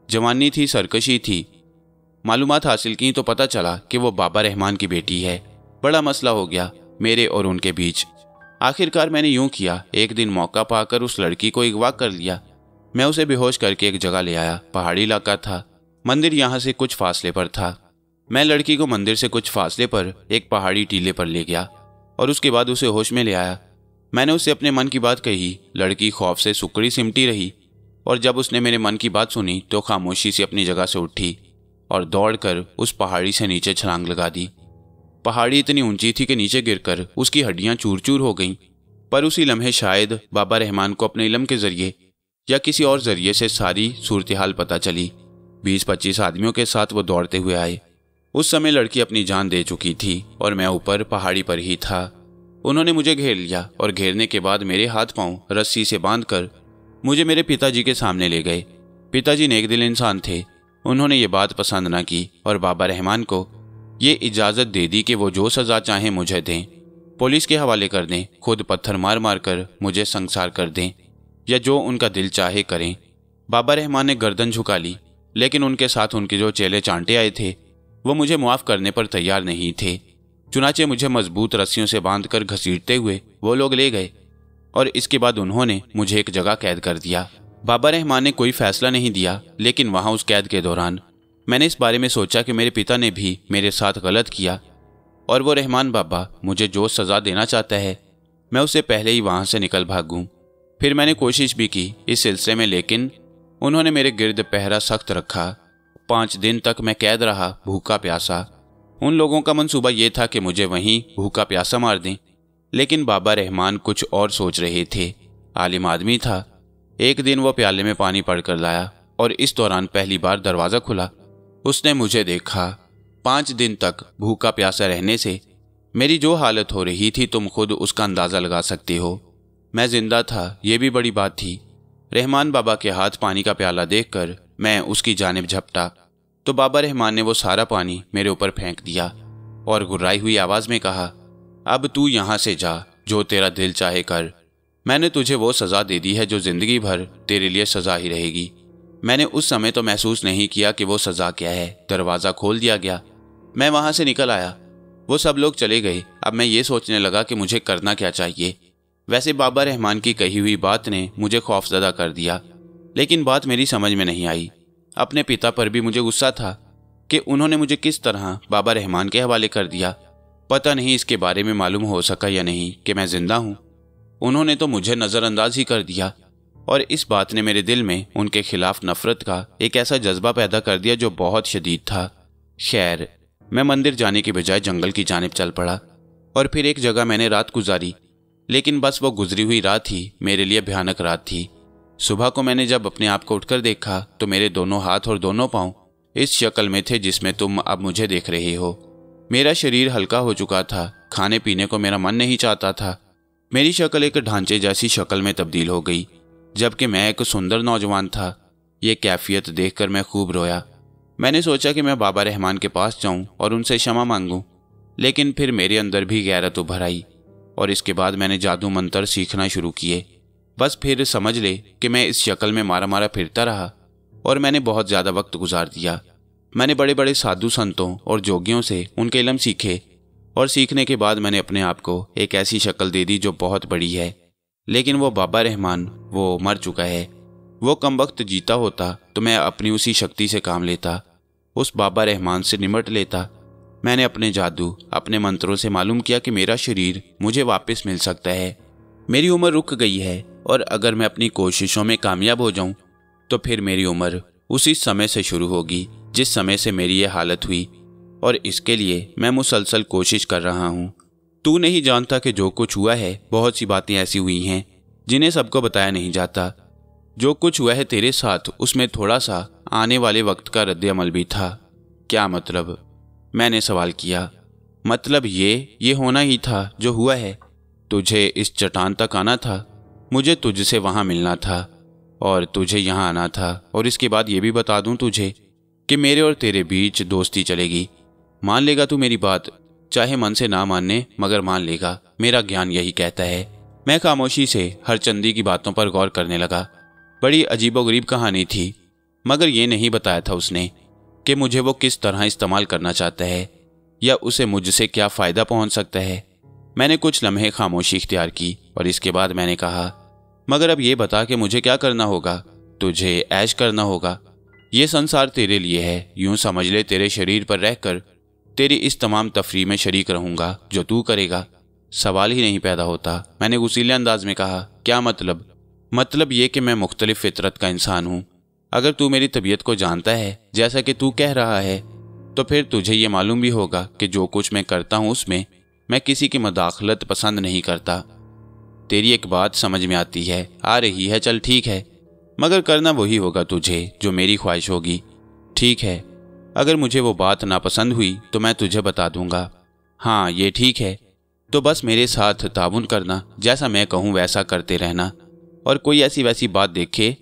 S1: जवानी थी, सरकशी थी। मालूमात हासिल की तो पता चला कि वो बाबा रहमान की बेटी है। बड़ा मसला हो गया मेरे और उनके बीच। आखिरकार मैंने यूं किया, एक दिन मौका पाकर उस लड़की को अगवा कर लिया। मैं उसे बेहोश करके एक जगह ले आया। पहाड़ी इलाका था, मंदिर यहाँ से कुछ फासले पर था। मैं लड़की को मंदिर से कुछ फासले पर एक पहाड़ी टीले पर ले गया और उसके बाद उसे होश में ले आया। मैंने उसे अपने मन की बात कही। लड़की खौफ से सुकड़ी सिमटी रही और जब उसने मेरे मन की बात सुनी तो खामोशी से अपनी जगह से उठी और दौड़कर उस पहाड़ी से नीचे छलांग लगा दी। पहाड़ी इतनी ऊंची थी कि नीचे गिरकर उसकी हड्डियां चूर चूर हो गईं। पर उसी लम्हे शायद बाबा रहमान को अपने इल्म के जरिए या किसी और जरिए से सारी सूरत हाल पता चली। 20-25 आदमियों के साथ वो दौड़ते हुए आए। उस समय लड़की अपनी जान दे चुकी थी और मैं ऊपर पहाड़ी पर ही था। उन्होंने मुझे घेर लिया और घेरने के बाद मेरे हाथ पांव रस्सी से बांधकर मुझे मेरे पिताजी के सामने ले गए। पिताजी नेक दिल इंसान थे। उन्होंने ये बात पसंद न की और बाबा रहमान को ये इजाज़त दे दी कि वो जो सज़ा चाहें मुझे दें, पुलिस के हवाले कर दें, खुद पत्थर मार मार कर मुझे संसार कर दें, या जो उनका दिल चाहे करें। बाबा रहमान ने गर्दन झुका ली, लेकिन उनके साथ उनके जो चेले चांटे आए थे वो मुझे मुआफ़ करने पर तैयार नहीं थे। चुनाचे मुझे मजबूत रस्सियों से बांधकर घसीटते हुए वो लोग ले गए और इसके बाद उन्होंने मुझे एक जगह कैद कर दिया। बाबा रहमान ने कोई फैसला नहीं दिया, लेकिन वहाँ उस कैद के दौरान मैंने इस बारे में सोचा कि मेरे पिता ने भी मेरे साथ गलत किया और वो रहमान बाबा मुझे जो सज़ा देना चाहता है मैं उससे पहले ही वहाँ से निकल भागूं। फिर मैंने कोशिश भी की इस सिलसिले में, लेकिन उन्होंने मेरे गिर्द पहरा सख्त रखा। 5 दिन तक मैं कैद रहा, भूखा प्यासा। उन लोगों का मंसूबा ये था कि मुझे वहीं भूखा प्यासा मार दें, लेकिन बाबा रहमान कुछ और सोच रहे थे। आलिम आदमी था। एक दिन वो प्याले में पानी पड़कर लाया और इस दौरान पहली बार दरवाज़ा खुला। उसने मुझे देखा। 5 दिन तक भूखा प्यासा रहने से मेरी जो हालत हो रही थी तुम खुद उसका अंदाज़ा लगा सकते हो। मैं जिंदा था, ये भी बड़ी बात थी। रहमान बाबा के हाथ पानी का प्याला देखकर मैं उसकी जानिब झपटा तो बाबा रहमान ने वो सारा पानी मेरे ऊपर फेंक दिया और गुर्राई हुई आवाज़ में कहा, अब तू यहाँ से जा, जो तेरा दिल चाहे कर। मैंने तुझे वो सज़ा दे दी है जो ज़िंदगी भर तेरे लिए सज़ा ही रहेगी। मैंने उस समय तो महसूस नहीं किया कि वो सज़ा क्या है। दरवाज़ा खोल दिया गया। मैं वहाँ से निकल आया। वो सब लोग चले गए। अब मैं ये सोचने लगा कि मुझे करना क्या चाहिए। वैसे बाबा रहमान की कही हुई बात ने मुझे खौफजदा कर दिया, लेकिन बात मेरी समझ में नहीं आई। अपने पिता पर भी मुझे गुस्सा था कि उन्होंने मुझे किस तरह बाबा रहमान के हवाले कर दिया। पता नहीं इसके बारे में मालूम हो सका या नहीं कि मैं जिंदा हूँ। उन्होंने तो मुझे नज़रअंदाज ही कर दिया और इस बात ने मेरे दिल में उनके खिलाफ नफरत का एक ऐसा जज्बा पैदा कर दिया जो बहुत शदीद था। खैर, मैं मंदिर जाने के बजाय जंगल की जानिब चल पड़ा और फिर एक जगह मैंने रात गुजारी, लेकिन बस वो गुजरी हुई रात ही मेरे लिए भयानक रात थी। सुबह को मैंने जब अपने आप को उठकर देखा तो मेरे दोनों हाथ और दोनों पांव इस शक्ल में थे जिसमें तुम अब मुझे देख रहे हो। मेरा शरीर हल्का हो चुका था। खाने पीने को मेरा मन नहीं चाहता था। मेरी शक्ल एक ढांचे जैसी शक्ल में तब्दील हो गई, जबकि मैं एक सुंदर नौजवान था। ये कैफियत देखकर मैं खूब रोया। मैंने सोचा कि मैं बाबा रहमान के पास जाऊं और उनसे क्षमा मांगूं, लेकिन फिर मेरे अंदर भी गैरत उभर आई और इसके बाद मैंने जादू मंत्र सीखना शुरू किए। बस फिर समझ ले कि मैं इस शक्ल में मारा मारा फिरता रहा और मैंने बहुत ज़्यादा वक्त गुजार दिया। मैंने बड़े बड़े साधु संतों और जोगियों से उनके इल्म सीखे और सीखने के बाद मैंने अपने आप को एक ऐसी शक्ल दे दी जो बहुत बड़ी है। लेकिन वो बाबा रहमान वो मर चुका है। वो कमबख्त जीता होता तो मैं अपनी उसी शक्ति से काम लेता, उस बाबा रहमान से निमट लेता। मैंने अपने जादू, अपने मंत्रों से मालूम किया कि मेरा शरीर मुझे वापस मिल सकता है। मेरी उम्र रुक गई है और अगर मैं अपनी कोशिशों में कामयाब हो जाऊं तो फिर मेरी उम्र उसी समय से शुरू होगी जिस समय से मेरी ये हालत हुई, और इसके लिए मैं मुसलसल कोशिश कर रहा हूँ। तू नहीं जानता कि जो कुछ हुआ है, बहुत सी बातें ऐसी हुई हैं जिन्हें सबको बताया नहीं जाता। जो कुछ हुआ है तेरे साथ, उसमें थोड़ा सा आने वाले वक्त का रद्द अमल भी था। क्या मतलब? मैंने सवाल किया। मतलब ये होना ही था जो हुआ है। तुझे इस चट्टान तक आना था, मुझे तुझसे वहाँ मिलना था और तुझे यहाँ आना था। और इसके बाद ये भी बता दूँ तुझे कि मेरे और तेरे बीच दोस्ती चलेगी। मान लेगा तू मेरी बात? चाहे मन से ना मानने, मगर मान लेगा। मेरा ज्ञान यही कहता है। मैं खामोशी से हरचंदी की बातों पर गौर करने लगा। बड़ी अजीबोगरीब कहानी थी, मगर ये नहीं बताया था उसने कि मुझे वो किस तरह इस्तेमाल करना चाहता है या उसे मुझसे क्या फ़ायदा पहुंच सकता है। मैंने कुछ लम्हे खामोशी इख्तियार की और इसके बाद मैंने कहा, मगर अब ये बता कि मुझे क्या करना होगा? तुझे ऐश करना होगा। ये संसार तेरे लिए है। यूं समझ ले, तेरे शरीर पर रहकर तेरी इस तमाम तफरीह में शरीक रहूंगा जो तू करेगा। सवाल ही नहीं पैदा होता। मैंने गुस्सीले अंदाज में कहा, क्या मतलब? मतलब ये कि मैं मुख्तलिफ फितरत का इंसान हूँ। अगर तू मेरी तबीयत को जानता है जैसा कि तू कह रहा है, तो फिर तुझे ये मालूम भी होगा कि जो कुछ मैं करता हूँ उसमें मैं किसी की मदाखलत पसंद नहीं करता। तेरी एक बात समझ में आती है, आ रही है। चल ठीक है, मगर करना वही होगा तुझे जो मेरी ख्वाहिश होगी। ठीक है, अगर मुझे वो बात नापसंद हुई तो मैं तुझे बता दूंगा। हाँ, ये ठीक है। तो बस मेरे साथ ताउन करना, जैसा मैं कहूँ वैसा करते रहना। और कोई ऐसी वैसी बात देखे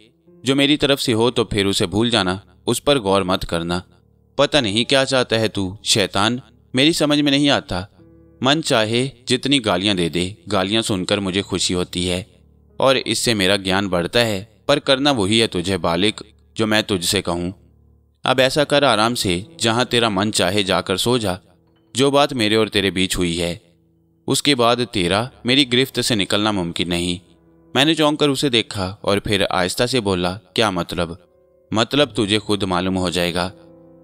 S1: जो मेरी तरफ से हो तो फिर उसे भूल जाना, उस पर गौर मत करना। पता नहीं क्या चाहता है तू शैतान, मेरी समझ में नहीं आता। मन चाहे जितनी गालियां दे दे, गालियां सुनकर मुझे खुशी होती है और इससे मेरा ज्ञान बढ़ता है, पर करना वही है तुझे बालिक जो मैं तुझसे कहूँ। अब ऐसा कर आराम से, जहाँ तेरा मन चाहे जाकर सो जा। जो बात मेरे और तेरे बीच हुई है उसके बाद तेरा मेरी गिरफ्त से निकलना मुमकिन नहीं। मैंने चौंक कर उसे देखा और फिर आहिस्ता से बोला, क्या मतलब? मतलब तुझे खुद मालूम हो जाएगा।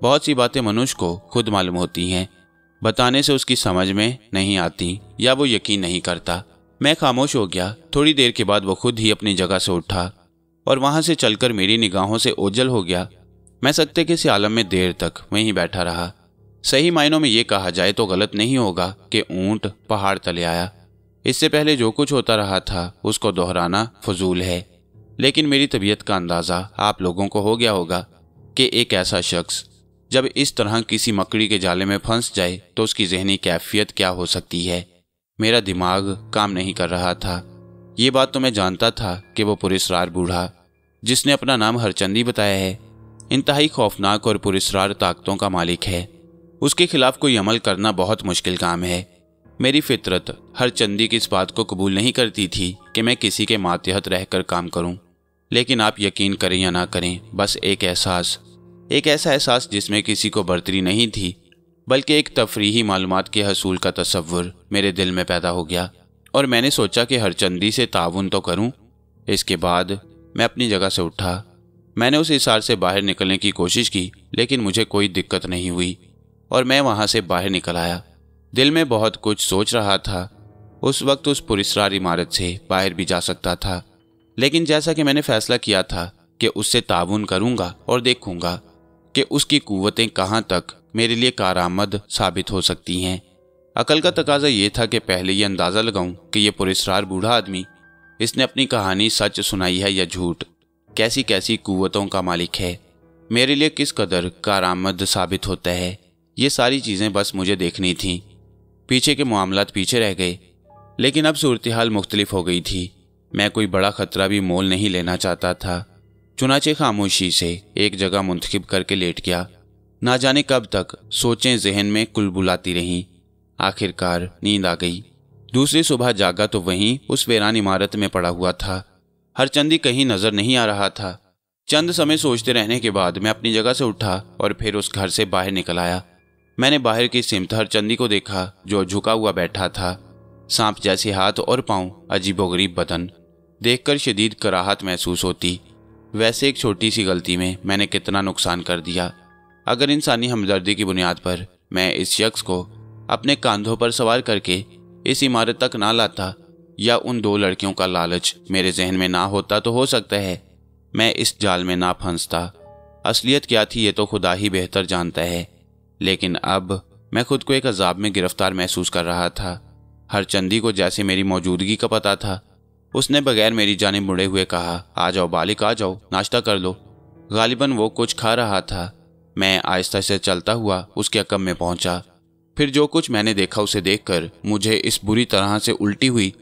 S1: बहुत सी बातें मनुष्य को खुद मालूम होती हैं, बताने से उसकी समझ में नहीं आती या वो यकीन नहीं करता। मैं खामोश हो गया। थोड़ी देर के बाद वो खुद ही अपनी जगह से उठा और वहां से चलकर मेरी निगाहों से ओझल हो गया। मैं सकते के से आलम में देर तक वहीं बैठा रहा। सही मायनों में ये कहा जाए तो गलत नहीं होगा कि ऊंट पहाड़ तले आया। इससे पहले जो कुछ होता रहा था उसको दोहराना फजूल है, लेकिन मेरी तबीयत का अंदाज़ा आप लोगों को हो गया होगा कि एक ऐसा शख्स जब इस तरह किसी मकड़ी के जाले में फंस जाए तो उसकी जहनी कैफियत क्या हो सकती है। मेरा दिमाग काम नहीं कर रहा था। ये बात तो मैं जानता था कि वो पुरस्रार बूढ़ा जिसने अपना नाम हरचंदी बताया है, इंतहाई खौफनाक और पुरस्रार ताकतों का मालिक है। उसके खिलाफ कोई अमल करना बहुत मुश्किल काम है। मेरी फितरत हरचंदी की इस बात को कबूल नहीं करती थी कि मैं किसी के मातहत रहकर काम करूं। लेकिन आप यकीन करें या ना करें, बस एक ऐसा एहसास जिसमें किसी को बर्तरी नहीं थी बल्कि एक तफरीही मालूमात के हसूल का तसव्वुर मेरे दिल में पैदा हो गया और मैंने सोचा कि हरचंदी से ताउन तो करूं। इसके बाद मैं अपनी जगह से उठा। मैंने उस हिसार से बाहर निकलने की कोशिश की, लेकिन मुझे कोई दिक्कत नहीं हुई और मैं वहां से बाहर निकल आया। दिल में बहुत कुछ सोच रहा था। उस वक्त उस पुरस्रार इमारत से बाहर भी जा सकता था, लेकिन जैसा कि मैंने फैसला किया था कि उससे ताउन करूंगा और देखूंगा कि उसकी कुव्वतें कहाँ तक मेरे लिए कारआमद साबित हो सकती हैं। अकल का तकाजा ये था कि पहले ये अंदाज़ा लगाऊं कि ये पुरस्रार बूढ़ा आदमी, इसने अपनी कहानी सच सुनाई है या झूठ, कैसी कैसी कुव्वतों का मालिक है, मेरे लिए किस कदर कारआमद साबित होता है। ये सारी चीज़ें बस मुझे देखनी थीं। पीछे के मामलात पीछे रह गए, लेकिन अब सूरत हाल मुख्तलिफ हो गई थी। मैं कोई बड़ा खतरा भी मोल नहीं लेना चाहता था। चुनाचे खामोशी से एक जगह मुंतखिब करके लेट गया। ना जाने कब तक सोचें जहन में कुलबुलाती रहीं। आखिरकार नींद आ गई। दूसरी सुबह जागा तो वहीं उस वीरान इमारत में पड़ा हुआ था। हरचंदी कहीं नजर नहीं आ रहा था। चंद समय सोचते रहने के बाद मैं अपनी जगह से उठा और फिर उस घर से बाहर निकल आया। मैंने बाहर की सिमत हरचंदी को देखा जो झुका हुआ बैठा था। सांप जैसे हाथ और पांव, अजीबोगरीब बदन, देखकर शदीद कराहत महसूस होती। वैसे एक छोटी सी गलती में मैंने कितना नुकसान कर दिया। अगर इंसानी हमदर्दी की बुनियाद पर मैं इस शख्स को अपने कंधों पर सवार करके इस इमारत तक ना लाता या उन दो लड़कियों का लालच मेरे जहन में ना होता तो हो सकता है मैं इस जाल में ना फंसता। असलियत क्या थी ये तो खुदा ही बेहतर जानता है, लेकिन अब मैं खुद को एक अजाब में गिरफ्तार महसूस कर रहा था। हरचंदी को जैसे मेरी मौजूदगी का पता था, उसने बगैर मेरी जानिब मुड़े हुए कहा, आ जाओ बालिक, आ जाओ, नाश्ता कर लो। गालिबन वो कुछ खा रहा था। मैं आहिस्ता से चलता हुआ उसके अकब में पहुंचा। फिर जो कुछ मैंने देखा उसे देखकर मुझे इस बुरी तरह से उल्टी हुई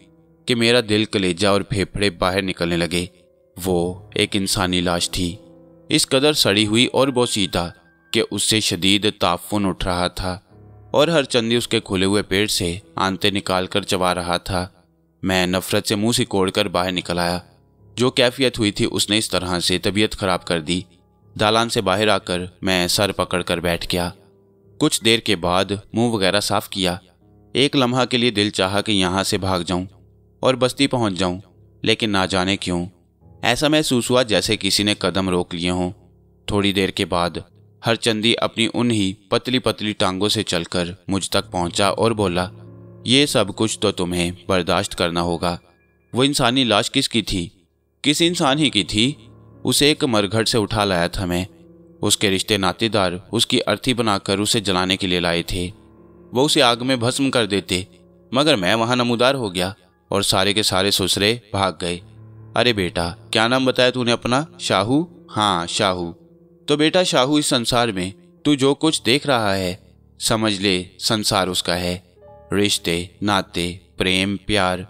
S1: कि मेरा दिल, कलेजा और फेफड़े बाहर निकलने लगे। वो एक इंसानी लाश थी, इस कदर सड़ी हुई और बोसीदा कि उससे शदीद ताफुन उठ रहा था और हरचंदी उसके खुले हुए पेट से आंतें निकाल कर चबा रहा था। मैं नफरत से मुंह सिकोड़ कर बाहर निकल आया। जो कैफियत हुई थी उसने इस तरह से तबीयत खराब कर दी। दालान से बाहर आकर मैं सर पकड़ कर बैठ गया। कुछ देर के बाद मुंह वगैरह साफ किया। एक लम्हा के लिए दिल चाहा कि यहाँ से भाग जाऊं और बस्ती पहुंच जाऊं, लेकिन ना जाने क्यों ऐसा महसूस हुआ जैसे किसी ने कदम रोक लिए हों। थोड़ी देर के बाद हरचंदी अपनी उन ही पतली पतली टांगों से चलकर मुझ तक पहुंचा और बोला, ये सब कुछ तो तुम्हें बर्दाश्त करना होगा। वो इंसानी लाश किसकी थी? किस इंसान ही की थी? उसे एक मरघट से उठा लाया था मैं। उसके रिश्ते नातेदार उसकी अर्थी बनाकर उसे जलाने के लिए लाए थे। वो उसे आग में भस्म कर देते, मगर मैं वहां नमूदार हो गया और सारे के सारे ससुरे भाग गए। अरे बेटा, क्या नाम बताया तूने अपना? शाहू? हाँ, शाहू। तो बेटा शाहू, इस संसार में तू जो कुछ देख रहा है समझ ले संसार उसका है। रिश्ते, नाते, प्रेम, प्यार,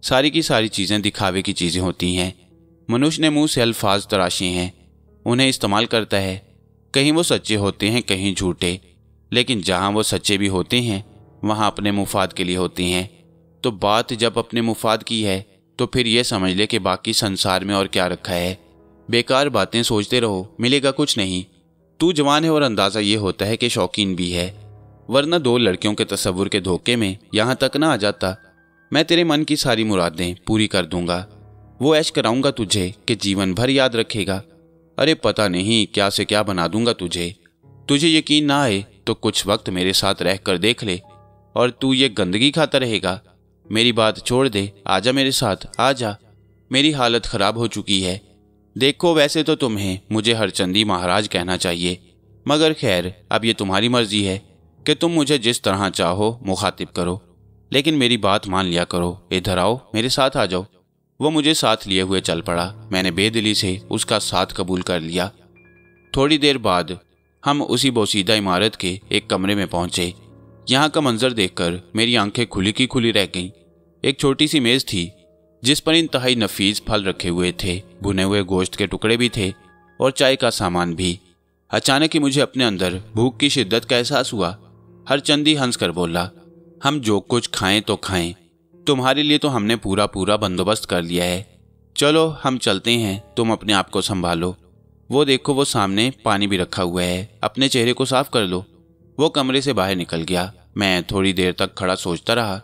S1: सारी की सारी चीजें दिखावे की चीजें होती हैं। मनुष्य ने मुंह से अल्फाज तराशे हैं, उन्हें इस्तेमाल करता है। कहीं वो सच्चे होते हैं, कहीं झूठे, लेकिन जहां वो सच्चे भी होते हैं वहां अपने मुफाद के लिए होते हैं। तो बात जब अपने मुफाद की है तो फिर ये समझ ले कि बाकी संसार में और क्या रखा है। बेकार बातें सोचते रहो, मिलेगा कुछ नहीं। तू जवान है और अंदाज़ा ये होता है कि शौकीन भी है, वरना 2 लड़कियों के तस्वुर के धोखे में यहाँ तक ना आ जाता। मैं तेरे मन की सारी मुरादें पूरी कर दूंगा, वो ऐश कराऊंगा तुझे कि जीवन भर याद रखेगा। अरे पता नहीं क्या से क्या बना दूंगा तुझे। तुझे यकीन ना आए तो कुछ वक्त मेरे साथ रह कर देख ले, और तू ये गंदगी खाता रहेगा। मेरी बात छोड़ दे, आजा मेरे साथ, आजा। मेरी हालत खराब हो चुकी है। देखो वैसे तो तुम्हें मुझे हरचंदी महाराज कहना चाहिए, मगर खैर अब ये तुम्हारी मर्जी है कि तुम मुझे जिस तरह चाहो मुखातिब करो, लेकिन मेरी बात मान लिया करो। इधर आओ, मेरे साथ आ जाओ। वो मुझे साथ लिए हुए चल पड़ा। मैंने बेदिली से उसका साथ कबूल कर लिया। थोड़ी देर बाद हम उसी बोसीदा इमारत के एक कमरे में पहुंचे। यहाँ का मंजर देखकर मेरी आंखें खुली की खुली रह गईं। एक छोटी सी मेज थी जिस पर इंतहाई नफीस फल रखे हुए थे, भुने हुए गोश्त के टुकड़े भी थे और चाय का सामान भी। अचानक ही मुझे अपने अंदर भूख की शिद्दत का एहसास हुआ। हरचंदी हंसकर बोला, हम जो कुछ खाएं तो खाएं, तुम्हारे लिए तो हमने पूरा पूरा बंदोबस्त कर लिया है। चलो हम चलते हैं, तुम अपने आप को संभालो। वो देखो वो सामने पानी भी रखा हुआ है, अपने चेहरे को साफ कर लो। वो कमरे से बाहर निकल गया। मैं थोड़ी देर तक खड़ा सोचता रहा।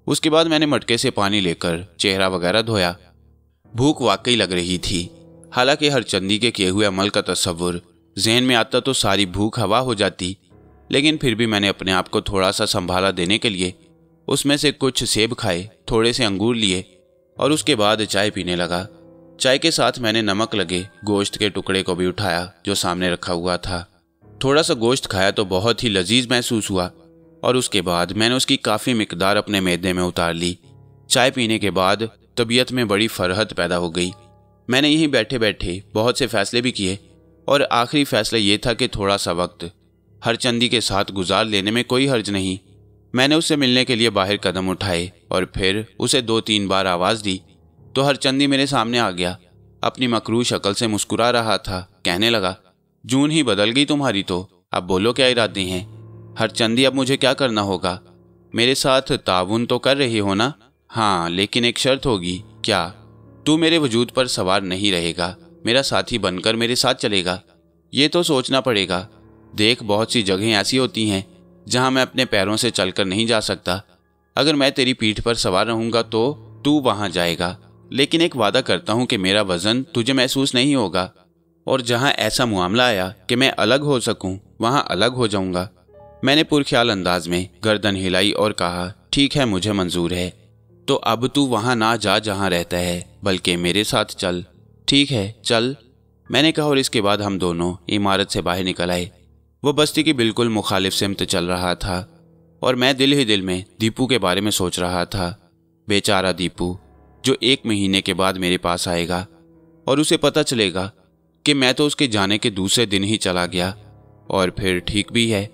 S1: उसके बाद मैंने मटके से पानी लेकर चेहरा वगैरह धोया। भूख वाकई लग रही थी। हालांकि हरचंदी के किए हुए अमल का तस्वुर जहन में आता तो सारी भूख हवा हो जाती, लेकिन फिर भी मैंने अपने आप को थोड़ा सा संभाला देने के लिए उसमें से कुछ सेब खाए, थोड़े से अंगूर लिए और उसके बाद चाय पीने लगा। चाय के साथ मैंने नमक लगे गोश्त के टुकड़े को भी उठाया जो सामने रखा हुआ था। थोड़ा सा गोश्त खाया तो बहुत ही लजीज महसूस हुआ और उसके बाद मैंने उसकी काफ़ी मिकदार अपने मैदे में उतार ली। चाय पीने के बाद तबीयत में बड़ी फरहत पैदा हो गई। मैंने यहीं बैठे बैठे बहुत से फैसले भी किए और आखिरी फैसला ये था कि थोड़ा सा वक्त हरचंदी के साथ गुजार लेने में कोई हर्ज नहीं। मैंने उससे मिलने के लिए बाहर कदम उठाए और फिर उसे 2-3 बार आवाज़ दी तो हरचंदी मेरे सामने आ गया। अपनी मकरू शक्ल से मुस्कुरा रहा था। कहने लगा, जून ही बदल गई तुम्हारी तो, अब बोलो क्या इरादे हैं। हरचंदी, अब मुझे क्या करना होगा? मेरे साथ ताउन तो कर रही हो ना? हाँ, लेकिन एक शर्त होगी। क्या? तू मेरे वजूद पर सवार नहीं रहेगा, मेरा साथी बनकर मेरे साथ चलेगा। ये तो सोचना पड़ेगा। देख, बहुत सी जगहें ऐसी होती हैं जहाँ मैं अपने पैरों से चलकर नहीं जा सकता। अगर मैं तेरी पीठ पर सवार रहूँगा तो तू वहाँ जाएगा, लेकिन एक वादा करता हूँ कि मेरा वजन तुझे महसूस नहीं होगा, और जहाँ ऐसा मामला आया कि मैं अलग हो सकूँ वहाँ अलग हो जाऊँगा। मैंने पुरख्याल अंदाज में गर्दन हिलाई और कहा, ठीक है, मुझे मंजूर है। तो अब तू वहाँ ना जा जहाँ रहता है, बल्कि मेरे साथ चल। ठीक है, चल, मैंने कहा, और इसके बाद हम दोनों इमारत से बाहर निकल आए। वो बस्ती की बिल्कुल मुखालिफ सिमत चल रहा था और मैं दिल ही दिल में दीपू के बारे में सोच रहा था। बेचारा दीपू, जो 1 महीने के बाद मेरे पास आएगा और उसे पता चलेगा कि मैं तो उसके जाने के दूसरे दिन ही चला गया। और फिर ठीक भी है,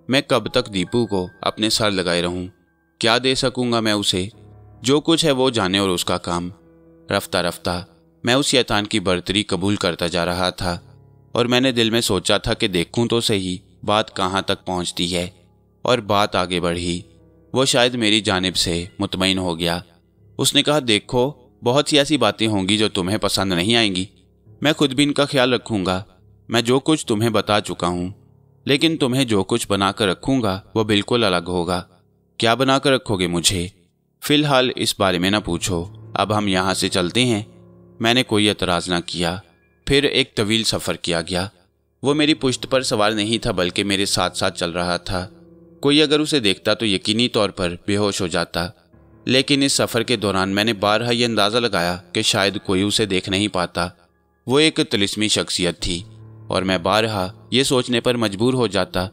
S1: मैं कब तक दीपू को अपने सर लगाए रहूं? क्या दे सकूंगा मैं उसे? जो कुछ है वो जाने और उसका काम। रफ्ता रफ्ता मैं उस शैतान की बर्तरी कबूल करता जा रहा था और मैंने दिल में सोचा था कि देखूं तो सही बात कहाँ तक पहुँचती है। और बात आगे बढ़ी। वो शायद मेरी जानिब से मुतमईन हो गया। उसने कहा, देखो, बहुत सी ऐसी बातें होंगी जो तुम्हें पसंद नहीं आएंगी। मैं खुद भी इनका ख्याल रखूंगा। मैं जो कुछ तुम्हें बता चुका हूँ, लेकिन तुम्हें जो कुछ बनाकर रखूंगा वो बिल्कुल अलग होगा। क्या बनाकर रखोगे मुझे? फिलहाल इस बारे में ना पूछो, अब हम यहाँ से चलते हैं। मैंने कोई एतराज़ ना किया। फिर एक तवील सफ़र किया गया। वो मेरी पुश्त पर सवार नहीं था, बल्कि मेरे साथ साथ चल रहा था। कोई अगर उसे देखता तो यकीनी तौर पर बेहोश हो जाता, लेकिन इस सफ़र के दौरान मैंने बारहा ये अंदाज़ा लगाया कि शायद कोई उसे देख नहीं पाता। वो एक तिलिस्मी शख्सियत थी और मैं बारहा ये सोचने पर मजबूर हो जाता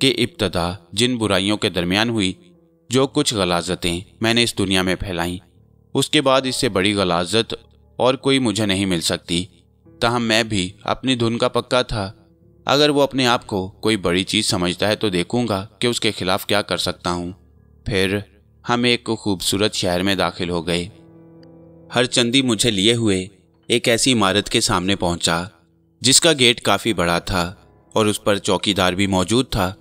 S1: कि इब्तदा जिन बुराइयों के दरमियान हुई, जो कुछ गलाजतें मैंने इस दुनिया में फैलाई, उसके बाद इससे बड़ी गलाजत और कोई मुझे नहीं मिल सकती। ताहम मैं भी अपनी धुन का पक्का था। अगर वो अपने आप को कोई बड़ी चीज़ समझता है तो देखूंगा कि उसके खिलाफ क्या कर सकता हूँ। फिर हम एक खूबसूरत शहर में दाखिल हो गए। हरचंदी मुझे लिए हुए एक ऐसी इमारत के सामने पहुंचा जिसका गेट काफी बड़ा था और उस पर चौकीदार भी मौजूद था।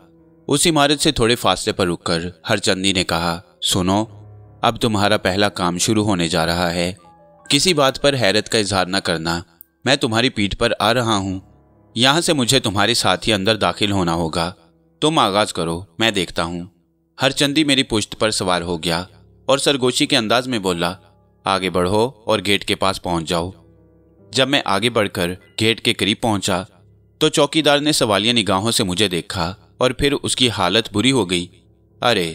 S1: उस इमारत से थोड़े फासले पर रुककर हरचंदी ने कहा, सुनो, अब तुम्हारा पहला काम शुरू होने जा रहा है। किसी बात पर हैरत का इजहार न करना। मैं तुम्हारी पीठ पर आ रहा हूं। यहां से मुझे तुम्हारे साथ ही अंदर दाखिल होना होगा। तुम आगाज करो, मैं देखता हूं। हरचंदी मेरी पुश्त पर सवार हो गया और सरगोशी के अंदाज में बोला, आगे बढ़ो और गेट के पास पहुंच जाओ। जब मैं आगे बढ़कर गेट के करीब पहुंचा तो चौकीदार ने सवालिया निगाहों से मुझे देखा और फिर उसकी हालत बुरी हो गई। अरे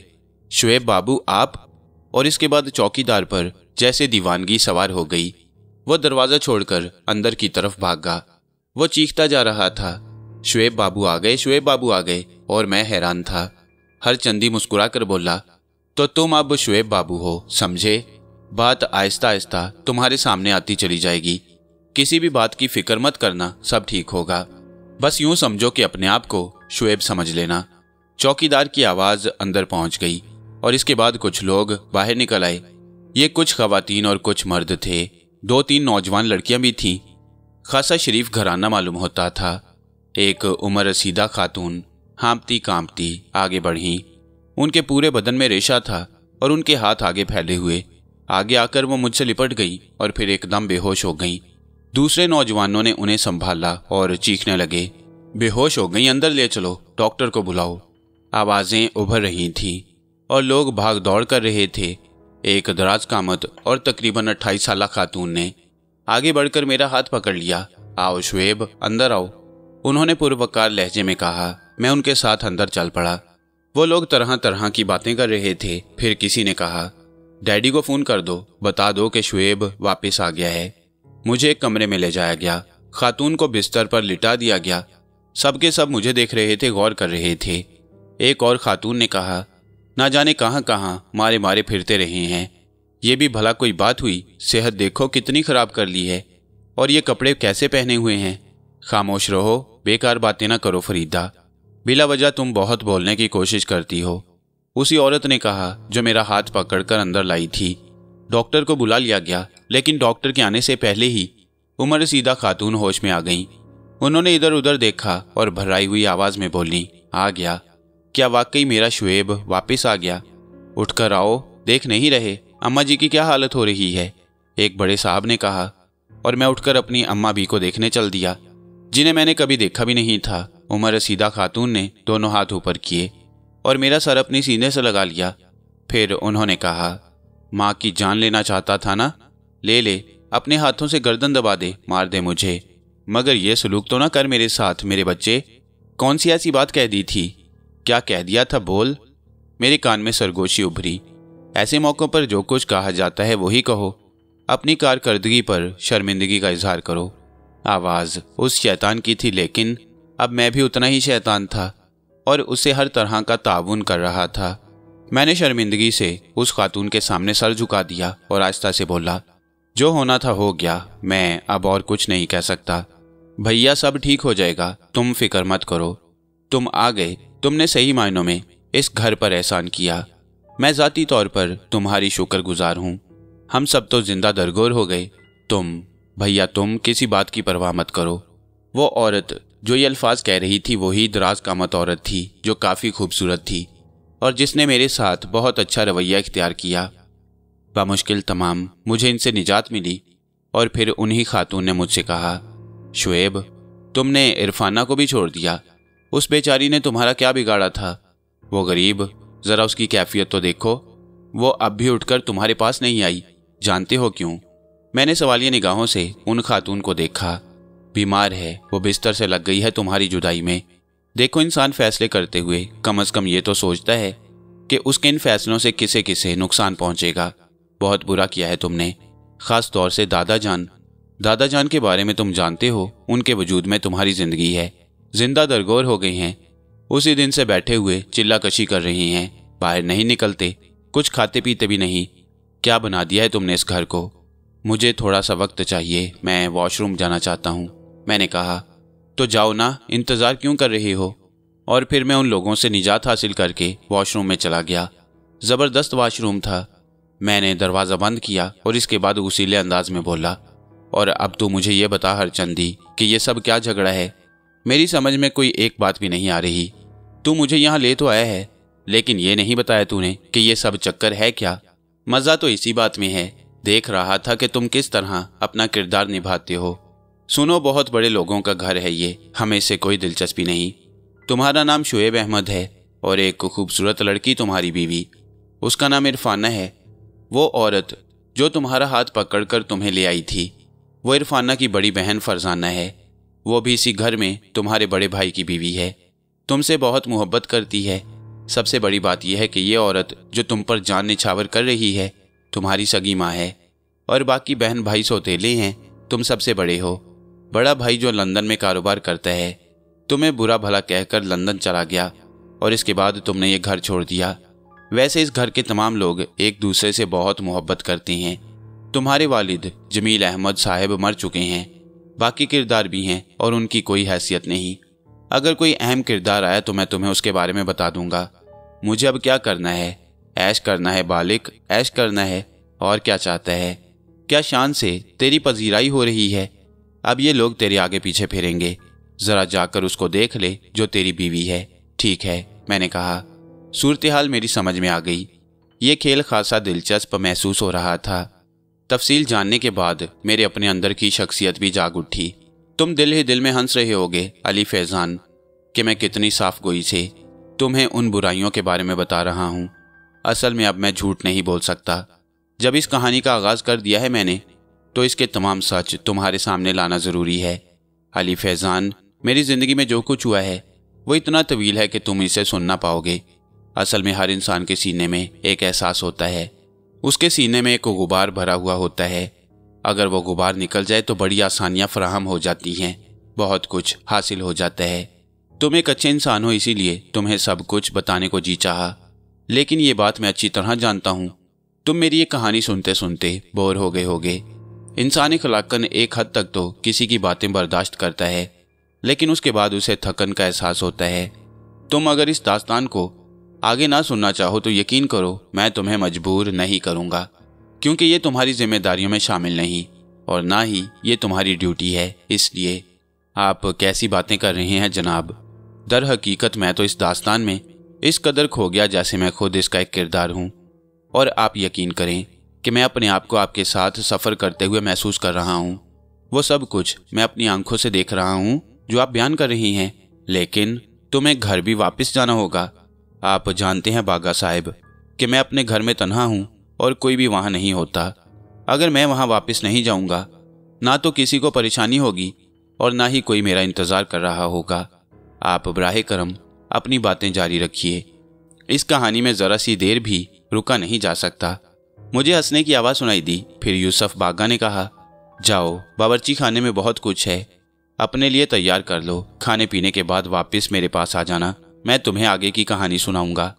S1: शुएब बाबू, आप? और इसके बाद चौकीदार पर जैसे दीवानगी सवार हो गई। वो दरवाजा छोड़कर अंदर की तरफ भागा। वो चीखता जा रहा था, शुएब बाबू आ गए, शुएब बाबू आ गए। और मैं हैरान था। हरचंदी मुस्कुराकर बोला, तो तुम अब शुएब बाबू हो, समझे? बात आहिस्ता आहिस्ता तुम्हारे सामने आती चली जाएगी। किसी भी बात की फिक्र मत करना, सब ठीक होगा। बस यूं समझो कि अपने आप को शुएब समझ लेना। चौकीदार की आवाज अंदर पहुंच गई और इसके बाद कुछ लोग बाहर निकल आए। ये कुछ खवातीन और कुछ मर्द थे। 2-3 नौजवान लड़कियां भी थीं। खासा शरीफ घराना मालूम होता था। एक उम्र रसीदा खातून हाँपती कांपती आगे बढ़ी। उनके पूरे बदन में रेशा था और उनके हाथ आगे फैले हुए। आगे आकर वो मुझसे लिपट गई और फिर एकदम बेहोश हो गई। दूसरे नौजवानों ने उन्हें संभाला और चीखने लगे, बेहोश हो गई, अंदर ले चलो, डॉक्टर को बुलाओ। आवाजें उभर रही थीं और लोग भाग दौड़ कर रहे थे। एक दराज कामत और तकरीबन 28 साला खातून ने आगे बढ़कर मेरा हाथ पकड़ लिया। आओ शुएब, अंदर आओ, उन्होंने पुरवकार लहजे में कहा। मैं उनके साथ अंदर चल पड़ा। वो लोग तरह तरह की बातें कर रहे थे। फिर किसी ने कहा, डैडी को फोन कर दो, बता दो कि शुएब वापस आ गया है। मुझे एक कमरे में ले जाया गया। खातून को बिस्तर पर लिटा दिया गया। सबके सब मुझे देख रहे थे, गौर कर रहे थे। एक और खातून ने कहा, ना जाने कहां कहां मारे मारे फिरते रहे हैं। ये भी भला कोई बात हुई? सेहत देखो कितनी खराब कर ली है। और ये कपड़े कैसे पहने हुए हैं? खामोश रहो, बेकार बातें ना करो फरीदा, बिला वजह तुम बहुत बोलने की कोशिश करती हो। उसी औरत ने कहा जो मेरा हाथ पकड़कर अंदर लाई थी। डॉक्टर को बुला लिया गया, लेकिन डॉक्टर के आने से पहले ही उम्र सीधा खातून होश में आ गई। उन्होंने इधर उधर देखा और भर्राई हुई आवाज में बोली, आ गया? क्या वाकई मेरा शुएब वापस आ गया? उठकर आओ, देख नहीं रहे अम्मा जी की क्या हालत हो रही है? एक बड़े साहब ने कहा और मैं उठकर अपनी अम्मा भी को देखने चल दिया, जिन्हें मैंने कभी देखा भी नहीं था। उम्र सीधा खातून ने दोनों हाथ ऊपर किए और मेरा सर अपनी सीने से लगा लिया। फिर उन्होंने कहा, माँ की जान लेना चाहता था ना? ले ले, अपने हाथों से गर्दन दबा दे, मार दे मुझे, मगर ये सलूक तो ना कर मेरे साथ मेरे बच्चे। कौन सी ऐसी बात कह दी थी? क्या कह दिया था, बोल। मेरे कान में सरगोशी उभरी। ऐसे मौक़ों पर जो कुछ कहा जाता है वही कहो। अपनी कारकर्दगी पर शर्मिंदगी का इजहार करो। आवाज़ उस शैतान की थी, लेकिन अब मैं भी उतना ही शैतान था और उसे हर तरह का ताउन कर रहा था। मैंने शर्मिंदगी से उस खातून के सामने सर झुका दिया और आहिस्ता से बोला, जो होना था हो गया, मैं अब और कुछ नहीं कह सकता। भैया सब ठीक हो जाएगा, तुम फिक्र मत करो। तुम आ गए, तुमने सही मायनों में इस घर पर एहसान किया। मैं ज़ाती तौर पर तुम्हारी शुक्रगुजार हूँ। हम सब तो जिंदा दरगोर हो गए। भैया तुम किसी बात की परवाह मत करो। वो औरत जो ये अल्फाज कह रही थी वही दराज कामत औरत थी जो काफ़ी खूबसूरत थी और जिसने मेरे साथ बहुत अच्छा रवैया इख्तियार किया। बामुश्किल तमाम मुझे इनसे निजात मिली और फिर उन्हीं खातून ने मुझसे कहा, शुएब तुमने इरफाना को भी छोड़ दिया। उस बेचारी ने तुम्हारा क्या बिगाड़ा था? वो गरीब, ज़रा उसकी कैफियत तो देखो। वो अब भी उठकर तुम्हारे पास नहीं आई, जानते हो क्यों? मैंने सवालिया निगाहों से उन खातून को देखा। बीमार है, वो बिस्तर से लग गई है तुम्हारी जुदाई में। देखो, इंसान फैसले करते हुए कम से कम ये तो सोचता है कि उसके इन फैसलों से किसे किसे नुकसान पहुंचेगा। बहुत बुरा किया है तुमने, ख़ास तौर से दादा जान के बारे में तुम जानते हो, उनके वजूद में तुम्हारी ज़िंदगी है। जिंदा दरगोर हो गई हैं। उसी दिन से बैठे हुए चिल्लाकशी कर रही हैं, बाहर नहीं निकलते, कुछ खाते पीते भी नहीं। क्या बना दिया है तुमने इस घर को? मुझे थोड़ा सा वक्त चाहिए, मैं वॉशरूम जाना चाहता हूँ। मैंने कहा, तो जाओ ना, इंतज़ार क्यों कर रहे हो? और फिर मैं उन लोगों से निजात हासिल करके वॉशरूम में चला गया। ज़बरदस्त वॉशरूम था। मैंने दरवाज़ा बंद किया और इसके बाद उसीले अंदाज में बोला, और अब तू मुझे ये बता हरचंदी कि ये सब क्या झगड़ा है। मेरी समझ में कोई एक बात भी नहीं आ रही। तू मुझे यहाँ ले तो आया है, लेकिन ये नहीं बताया तूने कि ये सब चक्कर है क्या। मज़ा तो इसी बात में है। देख रहा था कि तुम किस तरह अपना किरदार निभाते हो। सुनो, बहुत बड़े लोगों का घर है ये, हमें इससे कोई दिलचस्पी नहीं। तुम्हारा नाम शुएब अहमद है और एक खूबसूरत लड़की तुम्हारी बीवी, उसका नाम इरफाना है। वो औरत जो तुम्हारा हाथ पकड़कर तुम्हें ले आई थी, वो इरफाना की बड़ी बहन फरजाना है। वो भी इसी घर में तुम्हारे बड़े भाई की बीवी है, तुमसे बहुत मोहब्बत करती है। सबसे बड़ी बात यह है कि ये औरत जो तुम पर जान निछावर कर रही है, तुम्हारी सगी माँ है और बाकी बहन भाई सौतेले हैं। तुम सबसे बड़े हो। बड़ा भाई जो लंदन में कारोबार करता है, तुम्हें बुरा भला कहकर लंदन चला गया और इसके बाद तुमने ये घर छोड़ दिया। वैसे इस घर के तमाम लोग एक दूसरे से बहुत मोहब्बत करते हैं। तुम्हारे वालिद जमील अहमद साहब मर चुके हैं, बाकी किरदार भी हैं और उनकी कोई हैसियत नहीं। अगर कोई अहम किरदार आया तो मैं तुम्हें उसके बारे में बता दूंगा। मुझे अब क्या करना है? ऐश करना है बालिक, ऐश करना है। और क्या चाहता है? क्या शान से तेरी पजीराई हो रही है? अब ये लोग तेरे आगे पीछे फिरेंगे। जरा जाकर उसको देख ले जो तेरी बीवी है। ठीक है, मैंने कहा। सूरत हाल मेरी समझ में आ गई। ये खेल खासा दिलचस्प महसूस हो रहा था। तफसील जानने के बाद मेरे अपने अंदर की शख्सियत भी जाग उठी। तुम दिल ही दिल में हंस रहे होगे अली फैजान कि मैं कितनी साफ गोई से तुम्हें उन बुराइयों के बारे में बता रहा हूँ। असल में अब मैं झूठ नहीं बोल सकता। जब इस कहानी का आगाज़ कर दिया है मैंने, तो इसके तमाम सच तुम्हारे सामने लाना ज़रूरी है। अली फैजान, मेरी ज़िंदगी में जो कुछ हुआ है वो इतना तवील है कि तुम इसे सुन ना पाओगे। असल में हर इंसान के सीने में एक एहसास होता है। उसके सीने में एक गुबार भरा हुआ होता है। अगर वो गुबार निकल जाए तो बड़ी आसानियां फराहम हो जाती हैं, बहुत कुछ हासिल हो जाता है। तुम एक अच्छे इंसान हो, इसीलिए तुम्हें सब कुछ बताने को जी चाहा। लेकिन ये बात मैं अच्छी तरह जानता हूँ, तुम मेरी ये कहानी सुनते सुनते बोर हो गए होगे। इंसानी खलाकन एक हद तक तो किसी की बातें बर्दाश्त करता है, लेकिन उसके बाद उसे थकन का एहसास होता है। तुम अगर इस दास्तान को आगे ना सुनना चाहो तो यकीन करो मैं तुम्हें मजबूर नहीं करूँगा, क्योंकि ये तुम्हारी जिम्मेदारियों में शामिल नहीं और ना ही ये तुम्हारी ड्यूटी है। इसलिए आप कैसी बातें कर रहे हैं जनाब? दर हकीकत मैं तो इस दास्तान में इस कदर खो गया जैसे मैं खुद इसका एक किरदार हूँ। और आप यकीन करें कि मैं अपने आप को आपके साथ सफ़र करते हुए महसूस कर रहा हूँ। वो सब कुछ मैं अपनी आंखों से देख रहा हूँ जो आप बयान कर रही हैं। लेकिन तुम्हें घर भी वापस जाना होगा। आप जानते हैं बागा साहब कि मैं अपने घर में तन्हा हूँ और कोई भी वहाँ नहीं होता। अगर मैं वहाँ वापस नहीं जाऊँगा, ना तो किसी को परेशानी होगी और ना ही कोई मेरा इंतज़ार कर रहा होगा। आप बराहे करम अपनी बातें जारी रखिए। इस कहानी में ज़रा सी देर भी रुका नहीं जा सकता। मुझे हंसने की आवाज़ सुनाई दी। फिर यूसुफ बागा ने कहा, जाओ, बावर्ची खाने में बहुत कुछ है, अपने लिए तैयार कर लो। खाने पीने के बाद वापस मेरे पास आ जाना, मैं तुम्हें आगे की कहानी सुनाऊंगा।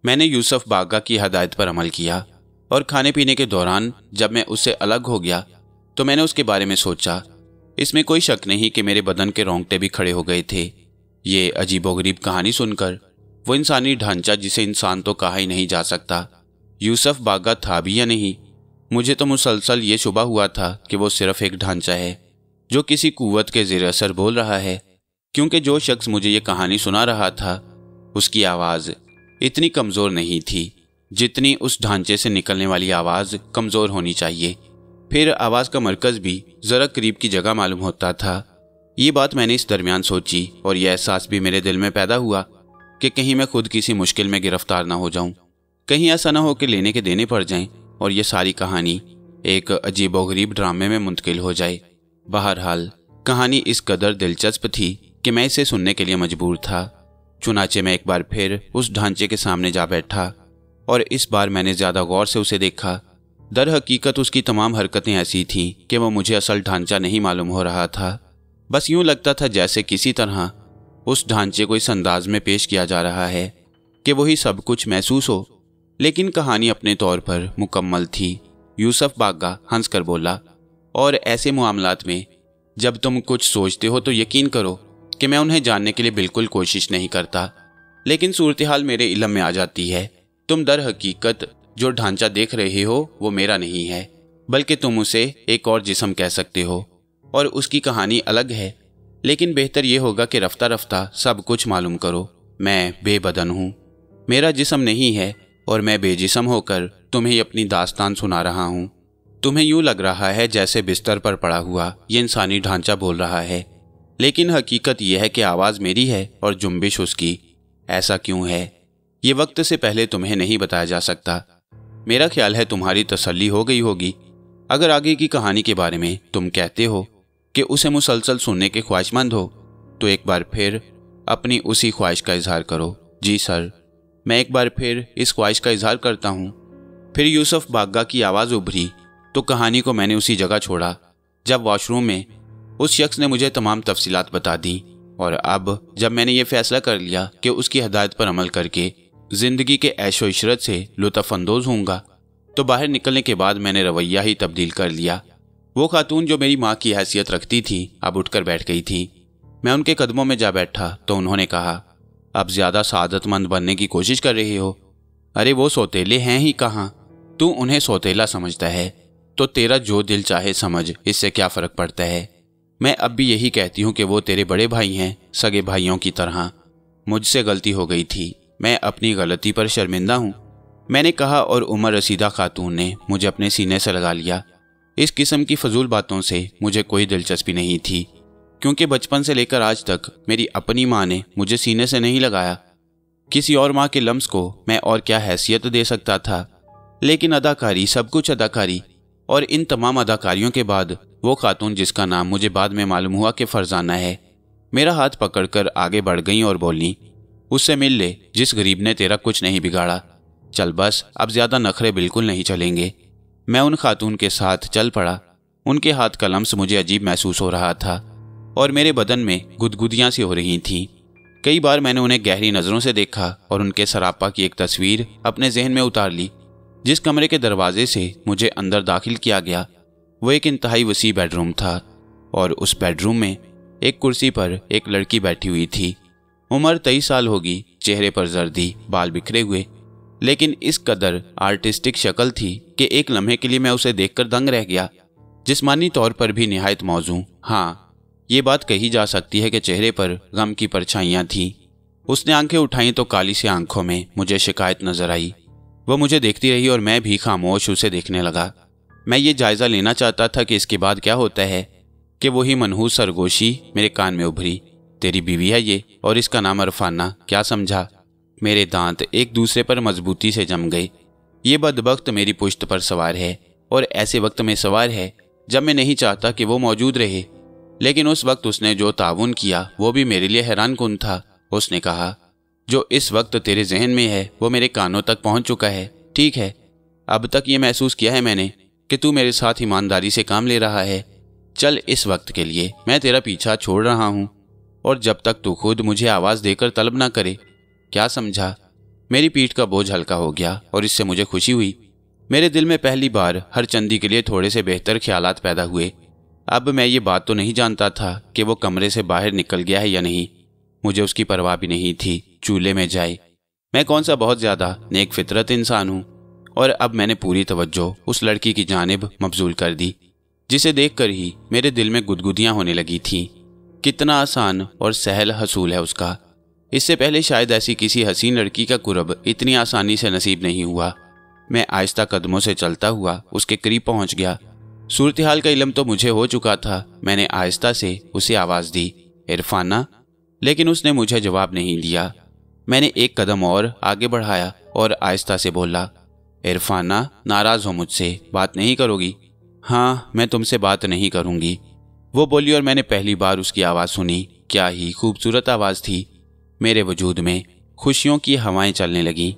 S1: मैंने यूसुफ बागा की हदायत पर अमल किया और खाने पीने के दौरान जब मैं उससे अलग हो गया तो मैंने उसके बारे में सोचा। इसमें कोई शक नहीं कि मेरे बदन के रोंगटे भी खड़े हो गए थे। ये अजीबोगरीब कहानी सुनकर, वो इंसानी ढांचा जिसे इंसान तो कहा ही नहीं जा सकता, यूसुफ बागा था भी या नहीं। मुझे तो मुसलसल ये शुबा हुआ था कि वो सिर्फ एक ढांचा है जो किसी कुव्वत के ज़ेर असर बोल रहा है, क्योंकि जो शख्स मुझे ये कहानी सुना रहा था उसकी आवाज़ इतनी कमज़ोर नहीं थी जितनी उस ढांचे से निकलने वाली आवाज़ कमज़ोर होनी चाहिए। फिर आवाज़ का मरकज़ भी ज़रा करीब की जगह मालूम होता था। ये बात मैंने इस दरमियान सोची और यह एहसास भी मेरे दिल में पैदा हुआ कि कहीं मैं खुद किसी मुश्किल में गिरफ्तार ना हो जाऊं, कहीं ऐसा ना हो कि लेने के देने पड़ जाएं और ये सारी कहानी एक अजीबोगरीब ड्रामे में मुंतकिल हो जाए। बहरहाल कहानी इस कदर दिलचस्प थी कि मैं इसे सुनने के लिए मजबूर था। चुनाचे मैं एक बार फिर उस ढांचे के सामने जा बैठा और इस बार मैंने ज़्यादा गौर से उसे देखा। दर हकीकत उसकी तमाम हरकतें ऐसी थीं कि वह मुझे असल ढांचा नहीं मालूम हो रहा था। बस यूं लगता था जैसे किसी तरह उस ढांचे को इस अंदाज में पेश किया जा रहा है कि वही सब कुछ महसूस हो। लेकिन कहानी अपने तौर पर मुकम्मल थी। यूसुफ बागा हंसकर बोला, और ऐसे मामलात में जब तुम कुछ सोचते हो तो यकीन करो कि मैं उन्हें जानने के लिए बिल्कुल कोशिश नहीं करता, लेकिन सूरत हाल मेरे इल्म में आ जाती है। तुम दर हकीकत जो ढांचा देख रहे हो वो मेरा नहीं है, बल्कि तुम उसे एक और जिस्म कह सकते हो और उसकी कहानी अलग है। लेकिन बेहतर यह होगा कि रफ्ता रफ्ता सब कुछ मालूम करो। मैं बेबदन हूँ, मेरा जिस्म नहीं है और मैं बेजिस्म होकर तुम्हें अपनी दास्तान सुना रहा हूँ। तुम्हें यूँ लग रहा है जैसे बिस्तर पर पड़ा हुआ ये इंसानी ढांचा बोल रहा है, लेकिन हकीकत यह है कि आवाज़ मेरी है और जुम्बिश उसकी। ऐसा क्यों है ये वक्त से पहले तुम्हें नहीं बताया जा सकता। मेरा ख्याल है तुम्हारी तसल्ली हो गई होगी अगर आगे की कहानी के बारे में तुम कहते हो कि उसे मुसलसल सुनने के ख्वाहिशमंद हो, तो एक बार फिर अपनी उसी ख्वाहिश का इजहार करो। जी सर, मैं एक बार फिर इस ख्वाहिश का इजहार करता हूँ। फिर यूसुफ बाग्गा की आवाज़ उभरी तो कहानी को मैंने उसी जगह छोड़ा जब वॉशरूम में उस शख्स ने मुझे तमाम तफसीलात बता दी। और अब जब मैंने ये फैसला कर लिया कि उसकी हदायत पर अमल करके ज़िंदगी के ऐशो इशरत से लुत्फ़अंदोज़ होऊंगा, तो बाहर निकलने के बाद मैंने रवैया ही तब्दील कर लिया। वो खातून जो मेरी माँ की हैसियत रखती थी अब उठकर बैठ गई थी। मैं उनके कदमों में जा बैठा तो उन्होंने कहा, अब ज़्यादा सादतमंद बनने की कोशिश कर रही हो। अरे वो सौतेले हैं ही कहाँ, तू उन्हें सौतेला समझता है तो तेरा जो दिल चाहे समझ, इससे क्या फ़र्क पड़ता है। मैं अब भी यही कहती हूँ कि वो तेरे बड़े भाई हैं, सगे भाइयों की तरह। मुझसे गलती हो गई थी, मैं अपनी गलती पर शर्मिंदा हूँ, मैंने कहा और उमर रसीदा खातून ने मुझे अपने सीने से लगा लिया। इस किस्म की फजूल बातों से मुझे कोई दिलचस्पी नहीं थी, क्योंकि बचपन से लेकर आज तक मेरी अपनी माँ ने मुझे सीने से नहीं लगाया। किसी और माँ के लम्स को मैं और क्या हैसियत दे सकता था। लेकिन अदाकारी, सब कुछ अदाकारी। और इन तमाम अदाकारियों के बाद वो खातून जिसका नाम मुझे बाद में मालूम हुआ कि फरजाना है, मेरा हाथ पकड़कर आगे बढ़ गई और बोली, उससे मिल ले जिस गरीब ने तेरा कुछ नहीं बिगाड़ा। चल बस, अब ज़्यादा नखरे बिल्कुल नहीं चलेंगे। मैं उन खातून के साथ चल पड़ा। उनके हाथ का लम्स मुझे अजीब महसूस हो रहा था और मेरे बदन में गुदगुदियाँ सी हो रही थीं। कई बार मैंने उन्हें गहरी नज़रों से देखा और उनके सरापा की एक तस्वीर अपने जहन में उतार ली। जिस कमरे के दरवाजे से मुझे अंदर दाखिल किया गया वो एक इंतहाई वसी बेडरूम था और उस बेडरूम में एक कुर्सी पर एक लड़की बैठी हुई थी। उम्र 23 साल होगी, चेहरे पर जर्दी, बाल बिखरे हुए, लेकिन इस कदर आर्टिस्टिक शक्ल थी कि एक लम्हे के लिए मैं उसे देखकर दंग रह गया। जिस्मानी तौर पर भी निहायत मौजूद। हाँ, ये बात कही जा सकती है कि चेहरे पर गम की परछाइयाँ थीं। उसने आंखें उठाई तो काली सी आंखों में मुझे शिकायत नजर आई। वह मुझे देखती रही और मैं भी खामोश उसे देखने लगा। मैं ये जायज़ा लेना चाहता था कि इसके बाद क्या होता है कि वही मनहूस सरगोशी मेरे कान में उभरी, तेरी बीवी है ये और इसका नाम अरफाना, क्या समझा। मेरे दांत एक दूसरे पर मजबूती से जम गए। ये बदबख्त मेरी पुश्त पर सवार है और ऐसे वक्त में सवार है जब मैं नहीं चाहता कि वो मौजूद रहे। लेकिन उस वक्त उसने जो ताउन किया वो भी मेरे लिए हैरान कुन था। उसने कहा, जो इस वक्त तेरे जहन में है वो मेरे कानों तक पहुंच चुका है। ठीक है, अब तक ये महसूस किया है मैंने कि तू मेरे साथ ईमानदारी से काम ले रहा है। चल, इस वक्त के लिए मैं तेरा पीछा छोड़ रहा हूँ और जब तक तू खुद मुझे आवाज़ देकर तलब ना करे, क्या समझा। मेरी पीठ का बोझ हल्का हो गया और इससे मुझे खुशी हुई। मेरे दिल में पहली बार हर चंदी के लिए थोड़े से बेहतर ख्यालात पैदा हुए। अब मैं ये बात तो नहीं जानता था कि वो कमरे से बाहर निकल गया है या नहीं, मुझे उसकी परवाह भी नहीं थी। चूल्हे में जाए, मैं कौन सा बहुत ज़्यादा नेक फितरत इंसान हूँ। और अब मैंने पूरी तवज्जो उस लड़की की जानिब मबजूल कर दी, जिसे देखकर ही मेरे दिल में गुदगुदियाँ होने लगी थीं। कितना आसान और सहल हसूल है उसका। इससे पहले शायद ऐसी किसी हसीन लड़की का कुर्ब इतनी आसानी से नसीब नहीं हुआ। मैं आहिस्ता कदमों से चलता हुआ उसके करीब पहुंच गया। सूरत हाल का इल्म तो मुझे हो चुका था। मैंने आहिस्ता से उसे आवाज़ दी, इरफाना, लेकिन उसने मुझे जवाब नहीं दिया। मैंने एक कदम और आगे बढ़ाया और आहिस्ता से बोला, इरफाना, नाराज़ हो मुझसे, बात नहीं करोगी। हाँ, मैं तुमसे बात नहीं करूँगी, वो बोली और मैंने पहली बार उसकी आवाज़ सुनी। क्या ही खूबसूरत आवाज़ थी। मेरे वजूद में खुशियों की हवाएं चलने लगीं।